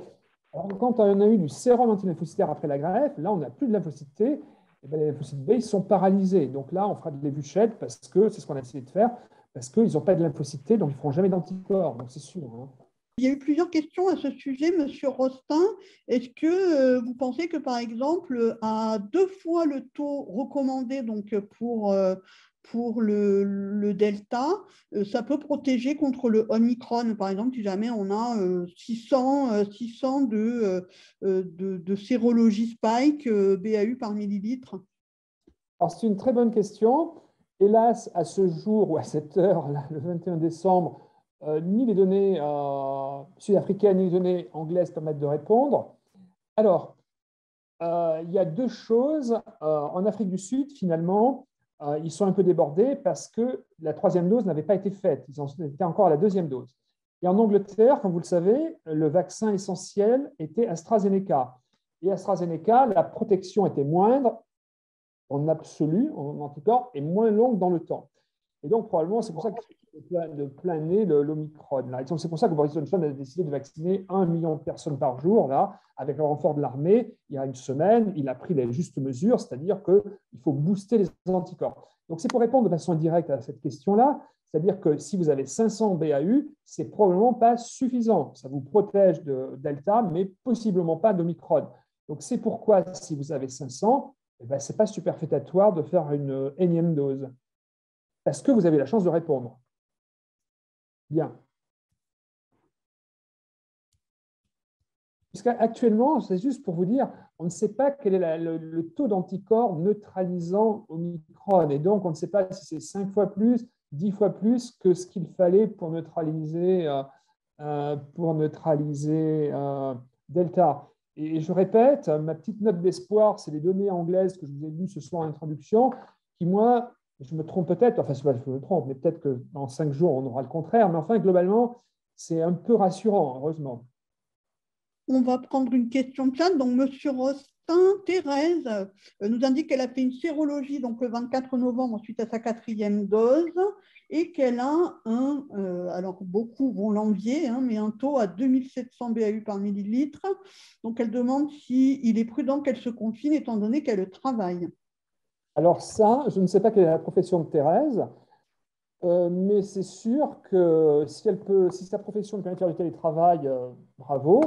S3: Alors, quand on a eu du sérum antilymphocytaire après la greffe, là, on n'a plus de lymphocyte T, et bien, les lymphocytes B, ils sont paralysés. Donc là, on fera de l'Evusheld parce que c'est ce qu'on a essayé de faire, parce qu'ils n'ont pas de lymphocyte T, donc ils ne feront jamais d'anticorps, donc c'est sûr. Hein.
S6: Il y a eu plusieurs questions à ce sujet, Monsieur Rostin. Est-ce que vous pensez que, par exemple, à 2 fois le taux recommandé donc pour le delta, ça peut protéger contre le Omicron, par exemple, si jamais on a 600 de sérologie spike BAU par millilitre?
S3: Alors, c'est une très bonne question. Hélas, à ce jour ou à cette heure, là, le 21 décembre, ni les données sud-africaines ni les données anglaises permettent de répondre. Alors, il y a 2 choses. En Afrique du Sud, finalement, ils sont un peu débordés parce que la 3e dose n'avait pas été faite. Ils en étaient encore à la 2e dose. Et en Angleterre, comme vous le savez, le vaccin essentiel était AstraZeneca. Et AstraZeneca, la protection était moindre en absolu, en anticorps, et moins longue dans le temps. Et donc, probablement, c'est pour ça de planer l'Omicron. C'est pour ça que Boris Johnson a décidé de vacciner 1 million de personnes par jour, là, avec le renfort de l'armée. Il y a une semaine, il a pris les justes mesures, c'est-à-dire qu'il faut booster les anticorps. Donc, c'est pour répondre de façon directe à cette question-là, c'est-à-dire que si vous avez 500 BAU, ce n'est probablement pas suffisant. Ça vous protège de Delta, mais possiblement pas d'Omicron. Donc, c'est pourquoi, si vous avez 500, eh ben, ce n'est pas superfétatoire de faire une énième dose, parce que vous avez la chance de répondre. Bien. Puisqu'actuellement, c'est juste pour vous dire, on ne sait pas quel est le taux d'anticorps neutralisant Omicron. Et donc, on ne sait pas si c'est 5 fois plus, 10 fois plus que ce qu'il fallait pour neutraliser Delta. Et je répète, ma petite note d'espoir, c'est les données anglaises que je vous ai lues ce soir en introduction, qui, moi, je me trompe peut-être, enfin, je me trompe, mais peut-être que dans 5 jours, on aura le contraire. Mais enfin, globalement, c'est un peu rassurant, heureusement.
S6: On va prendre une question de chat. Donc, M. Rostin, Thérèse nous indique qu'elle a fait une sérologie donc, le 24 novembre suite à sa 4e dose et qu'elle a alors beaucoup vont l'envier, mais un taux à 2700 BAU par millilitre. Donc, elle demande s'il est prudent qu'elle se confine étant donné qu'elle travaille.
S3: Alors ça, je ne sais pas quelle est la profession de Thérèse, mais c'est sûr que si sa profession lui permet de faire du télétravail, bravo.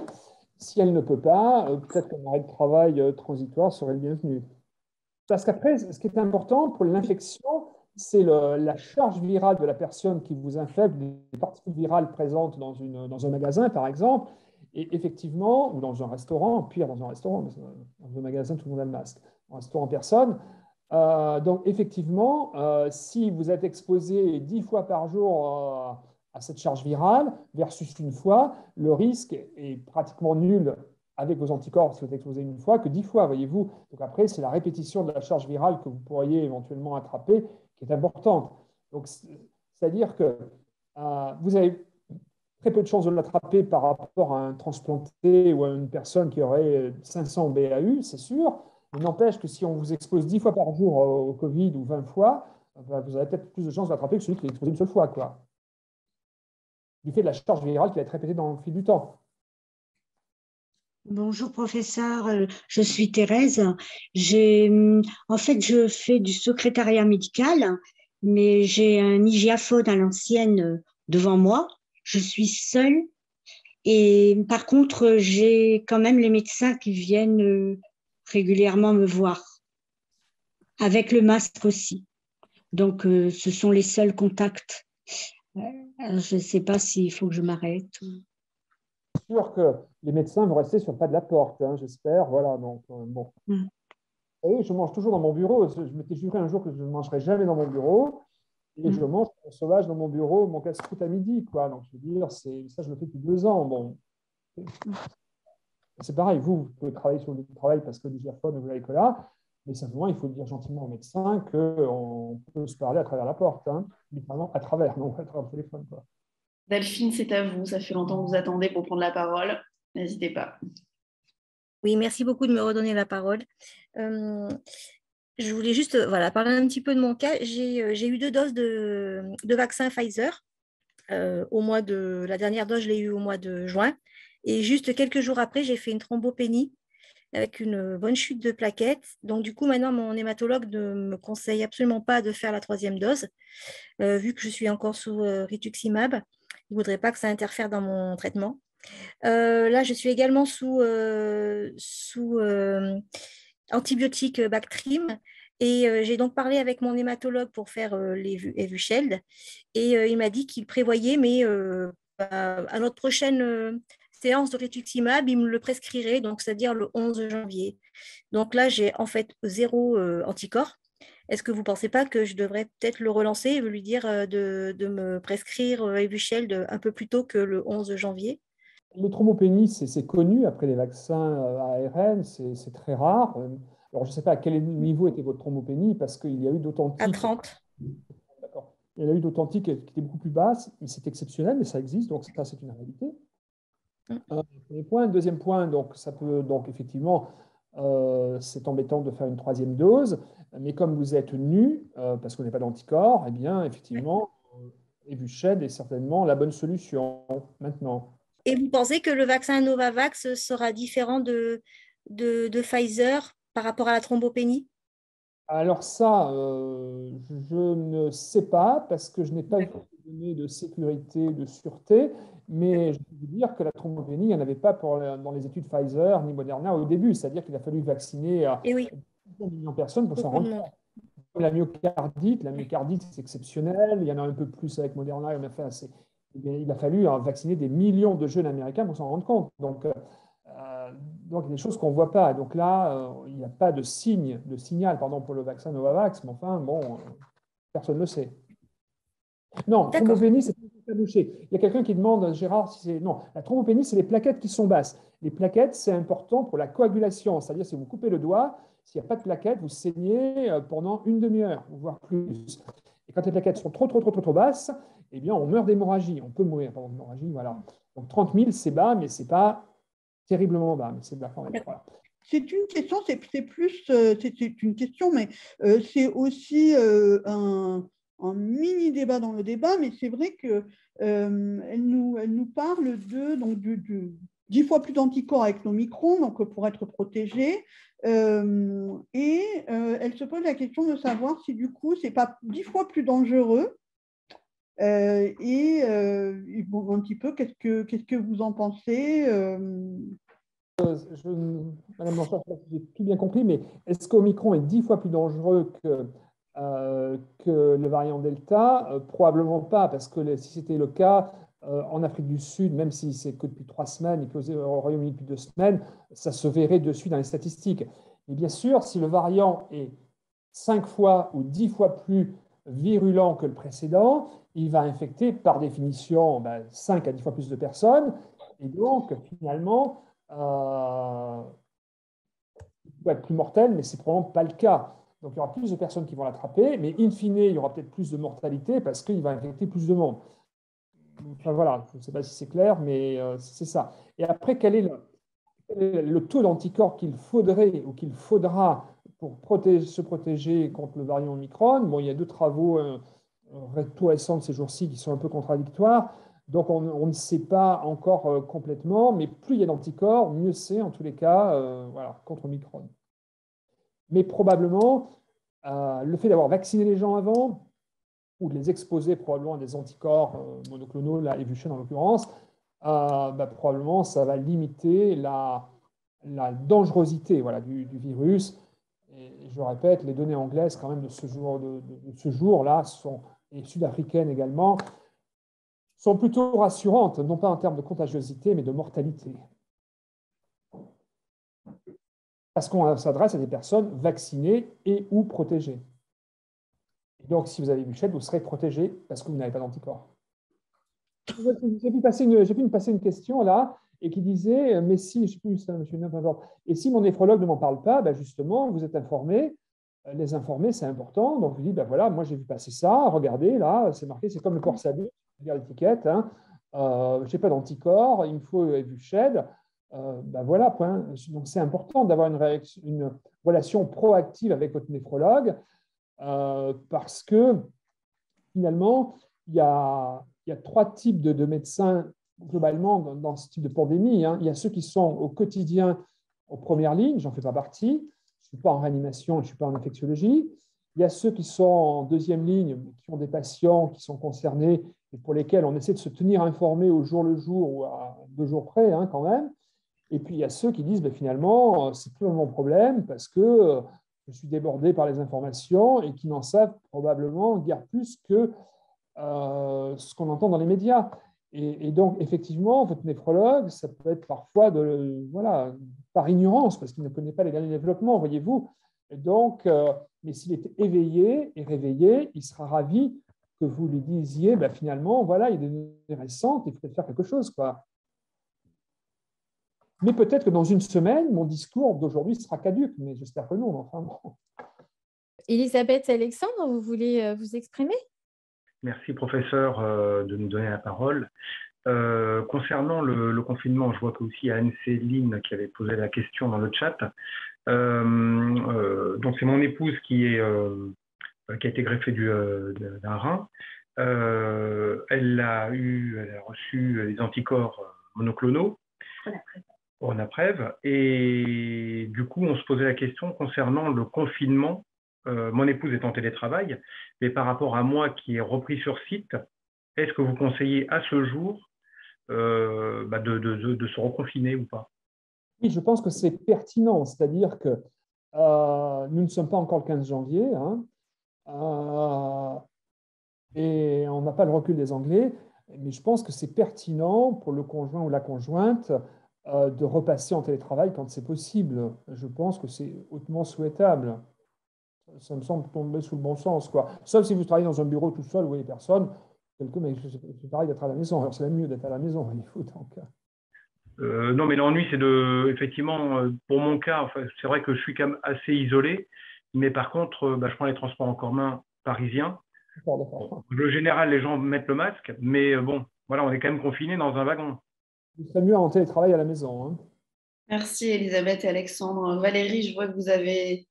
S3: Si elle ne peut pas, peut-être qu'un arrêt de travail transitoire serait le bienvenu. Parce qu'après, ce qui est important pour l'infection, c'est la charge virale de la personne qui vous infecte, les particules virales présentes dans un magasin, par exemple, et effectivement, ou dans un restaurant, pire dans un restaurant, parce que dans un magasin, tout le monde a le masque, un restaurant, personne. Donc, effectivement, si vous êtes exposé 10 fois par jour à cette charge virale versus une fois, le risque est pratiquement nul avec vos anticorps si vous êtes exposé une fois que 10 fois, voyez-vous. Donc après, c'est la répétition de la charge virale que vous pourriez éventuellement attraper qui est importante. Donc, c'est-à-dire que vous avez très peu de chances de l'attraper par rapport à un transplanté ou à une personne qui aurait 500 BAU, c'est sûr. Il n'empêche que si on vous expose 10 fois par jour au Covid ou 20 fois, vous avez peut-être plus de chances d'attraper que celui qui est exposé une seule fois, quoi. Du fait de la charge virale qui va être répétée dans le fil du temps.
S15: Bonjour professeur, je suis Thérèse. En fait, je fais du secrétariat médical, mais j'ai un hygiaphone à l'ancienne devant moi. Je suis seule et par contre, j'ai quand même les médecins qui viennent régulièrement me voir, avec le masque aussi. Donc, ce sont les seuls contacts. Je ne sais pas s'il faut que je m'arrête.
S3: C'est sûr que les médecins vont rester sur le pas de la porte, j'espère. Voilà, donc, bon. Et je mange toujours dans mon bureau. Je m'étais juré un jour que je ne mangerais jamais dans mon bureau. Et je mange mon sauvage dans mon bureau, mon casse-croûte à midi, quoi. Donc, je veux dire, ça, je le fais depuis 2 ans. Bon. C'est pareil, vous pouvez travailler sur le travail parce que l'hygiaphone, vous l'avez que là. Mais simplement, il faut dire gentiment au médecin qu'on peut se parler à travers la porte. Littéralement, à travers, non à travers le téléphone, quoi.
S1: Delphine, c'est à vous. Ça fait longtemps que vous attendez pour prendre la parole. N'hésitez pas.
S9: Oui, merci beaucoup de me redonner la parole. Je voulais juste parler un petit peu de mon cas. J'ai eu 2 doses de vaccin Pfizer. La dernière dose, je l'ai eue au mois de juin. Et juste quelques jours après, j'ai fait une thrombopénie avec une bonne chute de plaquettes. Donc, du coup, maintenant, mon hématologue ne me conseille absolument pas de faire la 3e dose, vu que je suis encore sous rituximab. Il ne voudrait pas que ça interfère dans mon traitement. Là, je suis également sous antibiotiques Bactrim. Et j'ai donc parlé avec mon hématologue pour faire les Evusheld. Et il m'a dit qu'il prévoyait, mais à notre prochaine séance de rituximab, il me le prescrirait, donc c'est-à-dire le 11 janvier. Donc là, j'ai en fait 0 anticorps. Est-ce que vous ne pensez pas que je devrais peut-être le relancer et lui dire de me prescrire Evusheld un peu plus tôt que le 11 janvier?
S3: Les thrombopénies, c'est connu après les vaccins ARN, c'est très rare. Alors, je ne sais pas à quel niveau était votre thrombopénie, parce qu'il y a eu d'authentiques.
S9: À 30.
S3: D'accord. Il y a eu d'authentiques qui étaient beaucoup plus basses, mais c'est exceptionnel, mais ça existe, donc ça, c'est une réalité. Premier point. Deuxième point, donc, ça peut, donc effectivement, c'est embêtant de faire une 3e dose, mais comme vous êtes nu, parce qu'on n'est pas d'anticorps, eh bien, effectivement, Evusheld est certainement la bonne solution maintenant.
S9: Et vous pensez que le vaccin Novavax sera différent de Pfizer par rapport à la thrombopénie?
S3: Alors ça, je ne sais pas parce que je n'ai pas eu de données de sécurité, de sûreté, mais je peux vous dire que la thrombopénie, il n'y en avait pas dans les études Pfizer ni Moderna au début, c'est-à-dire qu'il a fallu vacciner 1 million de personnes pour s'en rendre compte. La myocardite, c'est exceptionnel, il y en a un peu plus avec Moderna, il a fallu vacciner des millions de jeunes américains pour s'en rendre compte. Donc, Donc, il y a des choses qu'on ne voit pas. Donc là, il n'y a pas de signal pour le vaccin Novavax, mais enfin, bon, personne ne le sait. Non, thrombopénie, c'est pas bouché. Il y a quelqu'un qui demande, Gérard, si c'est. Non, la thrombopénie, c'est les plaquettes qui sont basses. Les plaquettes, c'est important pour la coagulation. C'est-à-dire, si vous coupez le doigt, s'il n'y a pas de plaquettes, vous saignez pendant une demi-heure, voire plus. Et quand les plaquettes sont trop basses, eh bien, on meurt d'hémorragie. On peut mourir pendant l'hémorragie, voilà. Donc, 30 000, c'est bas, mais ce n'est pas terriblement bas, mais c'est bas quand même. Voilà.
S6: C'est une question, c'est plus, c'est une question, mais c'est aussi un mini débat dans le débat, mais c'est vrai que elle nous parle donc, du 10 fois plus d'anticorps avec l'Omicron, donc pour être protégé, et elle se pose la question de savoir si du coup, c'est pas 10 fois plus dangereux. Bon, un petit peu, qu'est-ce que vous en pensez
S3: Madame Blanchard, j'ai tout bien compris, mais est-ce qu'Omicron est 10 fois plus dangereux que le variant Delta? Probablement pas, parce que si c'était le cas, en Afrique du Sud, même si c'est que depuis 3 semaines, et puis au Royaume-Uni depuis 2 semaines, ça se verrait de suite dans les statistiques. Mais bien sûr, si le variant est 5 fois ou 10 fois plus virulent que le précédent, il va infecter par définition 5 à 10 fois plus de personnes. Et donc, finalement, il peut être plus mortel, mais ce n'est probablement pas le cas. Donc, il y aura plus de personnes qui vont l'attraper, mais in fine, il y aura peut-être plus de mortalité parce qu'il va infecter plus de monde. Enfin, voilà, je ne sais pas si c'est clair, mais c'est ça. Et après, quel est le taux d'anticorps qu'il faudrait ou qu'il faudra pour se protéger contre le variant Omicron? Bon, il y a 2 travaux tout récents de ces jours-ci qui sont un peu contradictoires. Donc, on ne sait pas encore complètement, mais plus il y a d'anticorps, mieux c'est en tous les cas contre Omicron. Mais probablement, le fait d'avoir vacciné les gens avant, ou de les exposer probablement à des anticorps monoclonaux, la Evusheld en l'occurrence, probablement ça va limiter la dangerosité du virus. Et je répète, les données anglaises quand même de ce jour-là et sud-africaines également, sont plutôt rassurantes, non pas en termes de contagiosité, mais de mortalité. Parce qu'on s'adresse à des personnes vaccinées et ou protégées. Et donc, si vous avez Evusheld, vous serez protégé parce que vous n'avez pas d'anticorps. J'ai pu passer une question là, et qui disait, mais si, je ne sais plus ça, monsieur, et si mon néphrologue ne m'en parle pas, justement, vous êtes informé. Les informer, c'est important. Donc, je dis, voilà, moi, j'ai vu passer ça. Regardez, là, c'est marqué, c'est comme le port salut. Regarde l'étiquette. Je n'ai pas d'anticorps, il me faut Evusheld. Voilà, point. Donc, c'est important d'avoir une relation proactive avec votre néphrologue parce que, finalement, il y a 3 types de médecins globalement dans ce type de pandémie. Il y a ceux qui sont au quotidien aux premières lignes, j'en fais pas partie. Je ne suis pas en réanimation, je ne suis pas en infectiologie. Il y a ceux qui sont en 2e ligne, qui ont des patients qui sont concernés et pour lesquels on essaie de se tenir informé au jour le jour ou à 2 jours près quand même. Et puis, il y a ceux qui disent finalement, c'est plus mon problème parce que je suis débordé par les informations et qui n'en savent probablement guère plus que ce qu'on entend dans les médias. Et donc, effectivement, votre néphrologue, ça peut être parfois par ignorance, parce qu'il ne connaît pas les derniers développements, voyez-vous. Et donc, mais s'il est éveillé et réveillé, il sera ravi que vous lui disiez, finalement, voilà, il y a des données récentes, il faut peut-être faire quelque chose, quoi. Mais peut-être que dans une semaine, mon discours d'aujourd'hui sera caduc, mais j'espère que non. Enfin, bon.
S2: Elisabeth Alexandre, vous voulez vous exprimer?
S16: Merci, professeur, de nous donner la parole. Concernant le confinement, je vois qu'aussi il y a Anne-Céline qui avait posé la question dans le chat. Donc, c'est mon épouse qui a été greffée d'un rein. Elle a reçu les anticorps monoclonaux. Ronapreve. Et du coup, on se posait la question concernant le confinement. Mon épouse est en télétravail, mais par rapport à moi qui ai repris sur site, est-ce que vous conseillez à ce jour de se reconfiner ou pas?
S3: Oui, je pense que c'est pertinent, c'est-à-dire que nous ne sommes pas encore le 15 janvier, et on n'a pas le recul des Anglais, mais je pense que c'est pertinent pour le conjoint ou la conjointe de repasser en télétravail quand c'est possible. Je pense que c'est hautement souhaitable. Ça me semble tomber sous le bon sens, quoi. Sauf si vous travaillez dans un bureau tout seul, vous voyez personne, mais c'est pareil d'être à la maison. Alors c'est même mieux d'être à la maison, voyez-vous.
S16: Non, mais l'ennui, c'est de, effectivement, pour mon cas, enfin, c'est vrai que je suis quand même assez isolé, mais par contre, je prends les transports en commun parisiens.
S3: D'accord.
S16: Le général, les gens mettent le masque, mais bon, voilà, on est quand même confinés dans un wagon.
S3: Il serait mieux en télétravail à la maison. Hein.
S1: Merci Elisabeth et Alexandre. Valérie, je vois que vous avez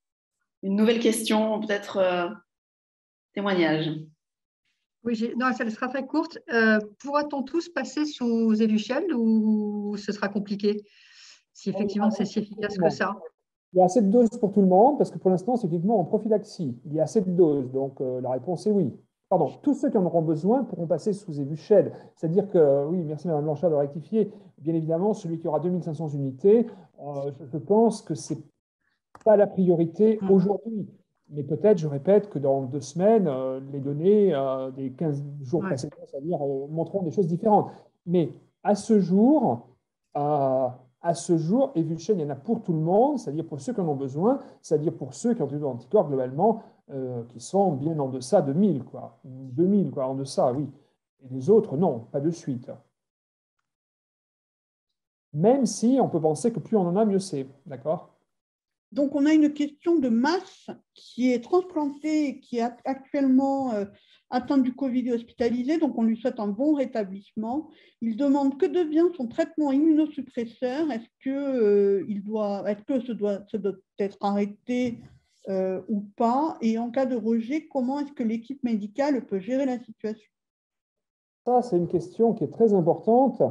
S1: une nouvelle question, peut-être témoignage.
S5: Oui, non, ça sera très courte. Pourra-t-on tous passer sous Evusheld ou ce sera compliqué si effectivement c'est si efficace que ça?
S3: Il y a assez de doses pour tout le monde, parce que pour l'instant, c'est uniquement en prophylaxie. Il y a assez de doses, donc la réponse est oui. Pardon, tous ceux qui en auront besoin pourront passer sous Evusheld. C'est-à-dire que, oui, merci Mme Blanchard de rectifier, bien évidemment, celui qui aura 2500 unités, je pense que ce n'est pas la priorité aujourd'hui. Mais peut-être, je répète, que dans 2 semaines, les données des 15 jours précédents, c'est-à-dire, montreront des choses différentes. Mais à ce jour, Evusheld, il y en a pour tout le monde, c'est-à-dire pour ceux qui en ont besoin, c'est-à-dire pour ceux qui ont des anticorps globalement qui sont bien en deçà de 1000, quoi. 2000, quoi, en deçà, oui. Et les autres, non, pas de suite. Même si on peut penser que plus on en a, mieux c'est. D'accord ?
S6: Donc, on a une question de Masse qui est transplantée, qui est actuellement atteinte du Covid et hospitalisée, donc on lui souhaite un bon rétablissement. Il demande que devient son traitement immunosuppresseur. Est-ce que ça doit être arrêté ou pas? Et en cas de rejet, comment est-ce que l'équipe médicale peut gérer la situation?
S3: Ça, c'est une question qui est très importante.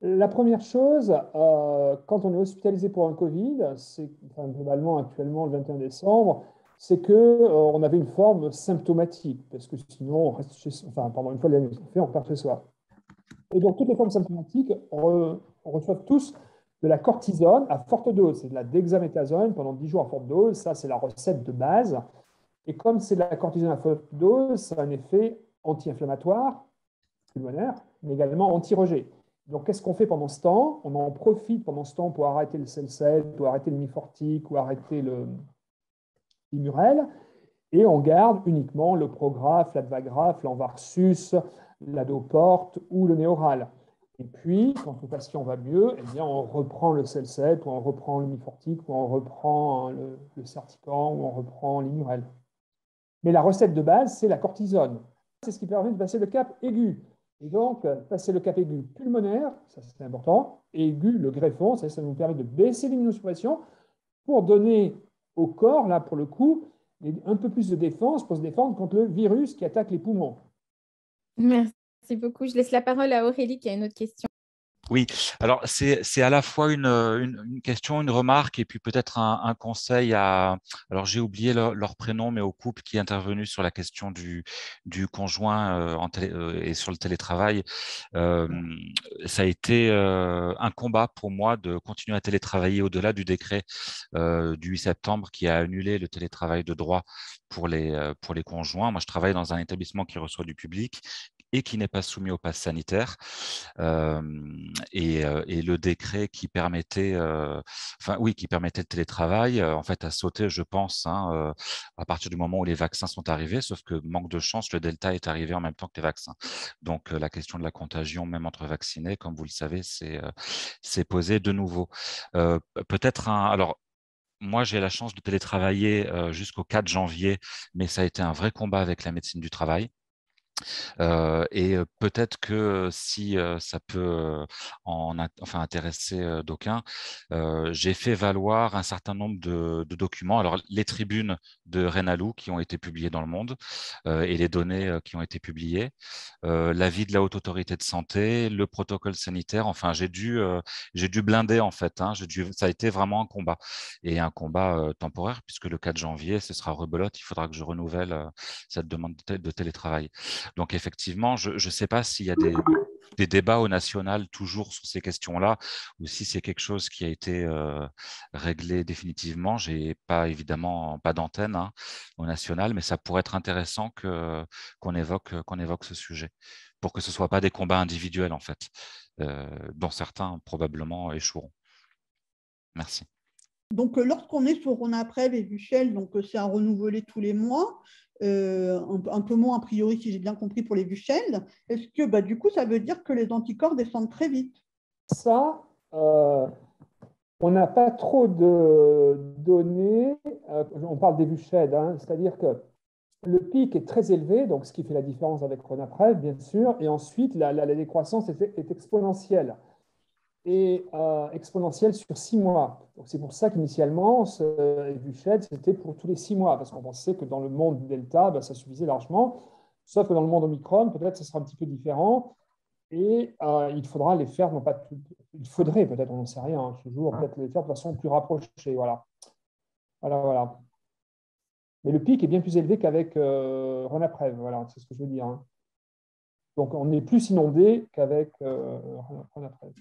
S3: La première chose, quand on est hospitalisé pour un Covid, c'est globalement actuellement le 21 décembre, c'est qu'on avait une forme symptomatique, parce que sinon, on reste pendant une fois l'année fait, on repart chez soi. Et donc, toutes les formes symptomatiques, on reçoit tous de la cortisone à forte dose. C'est de la dexaméthasone pendant 10 jours à forte dose. Ça, c'est la recette de base. Et comme c'est de la cortisone à forte dose, ça a un effet anti-inflammatoire, pulmonaire, mais également anti-rejet. Donc, qu'est-ce qu'on fait pendant ce temps? On en profite pendant ce temps pour arrêter le Celcet, ou arrêter le Mifortic, ou arrêter l'Imurel, et on garde uniquement le Prograf, l'Advagraf, l'Envarsus, l'Adoporte ou le Néoral. Et puis, quand le patient va mieux, eh bien, on reprend le Celcet, ou on reprend le Mifortic, ou on reprend le Certican, ou on reprend l'Imurel. Mais la recette de base, c'est la cortisone. C'est ce qui permet de passer le cap aigu. Et donc, passer le cap aigu pulmonaire, ça c'est important, et aigu, le greffon, ça nous permet de baisser l'immunosuppression pour donner au corps, là pour le coup, un peu plus de défense pour se défendre contre le virus qui attaque les poumons.
S2: Merci beaucoup. Je laisse la parole à Aurélie qui a une autre question.
S12: Oui, alors c'est à la fois une question, une remarque et puis peut-être un conseil à… Alors j'ai oublié leur prénom, mais au couple qui est intervenu sur la question du conjoint et sur le télétravail. Ça a été un combat pour moi de continuer à télétravailler au-delà du décret du 8 septembre qui a annulé le télétravail de droit pour les conjoints. Moi, je travaille dans un établissement qui reçoit du public et qui n'est pas soumis au pass sanitaire. Et le décret qui permettait, qui permettait le télétravail, en fait, a sauté, je pense, à partir du moment où les vaccins sont arrivés, sauf que, manque de chance, le Delta est arrivé en même temps que les vaccins. Donc, la question de la contagion, même entre vaccinés, comme vous le savez, c'est posée de nouveau. Peut-être alors, moi, j'ai la chance de télétravailler jusqu'au 4 janvier, mais ça a été un vrai combat avec la médecine du travail. Et peut-être que si ça peut intéresser d'aucuns, j'ai fait valoir un certain nombre de documents. Alors, les tribunes de Renalou qui ont été publiées dans le monde et les données qui ont été publiées, l'avis de la Haute Autorité de Santé, le protocole sanitaire. Enfin, j'ai dû blinder en fait. Ça a été vraiment un combat et un combat temporaire puisque le 4 janvier, ce sera rebelote. Il faudra que je renouvelle cette demande de télétravail. Donc, effectivement, je ne sais pas s'il y a des débats au national toujours sur ces questions-là ou si c'est quelque chose qui a été réglé définitivement. Je n'ai évidemment pas d'antenne au national, mais ça pourrait être intéressant qu'on évoque ce sujet. pour que ce ne soit pas des combats individuels, en fait, dont certains probablement échoueront. Merci.
S6: Donc, lorsqu'on est sur Ronapreve et Vuchel, donc c'est à renouveler tous les mois, un peu moins a priori, si j'ai bien compris, pour les Vuchel. Est-ce que du coup, ça veut dire que les anticorps descendent très vite?
S3: Ça, on n'a pas trop de données. On parle des Vuchel, hein, c'est-à-dire que le pic est très élevé, donc ce qui fait la différence avec Ronapreve, bien sûr, et ensuite la décroissance est exponentielle. Et exponentielle sur 6 mois. C'est pour ça qu'initialement, Vuchel, c'était pour tous les 6 mois, parce qu'on pensait que dans le monde Delta, ça suffisait largement, sauf que dans le monde Omicron, peut-être ce sera un petit peu différent, et il faudra les faire, non pas tout, il faudrait peut-être, on n'en sait rien, toujours, peut-être les faire de façon plus rapprochée, voilà. Voilà. Mais le pic est bien plus élevé qu'avec Ronapreve, voilà, c'est ce que je veux dire. Hein. Donc on est plus inondé qu'avec Ronapreve.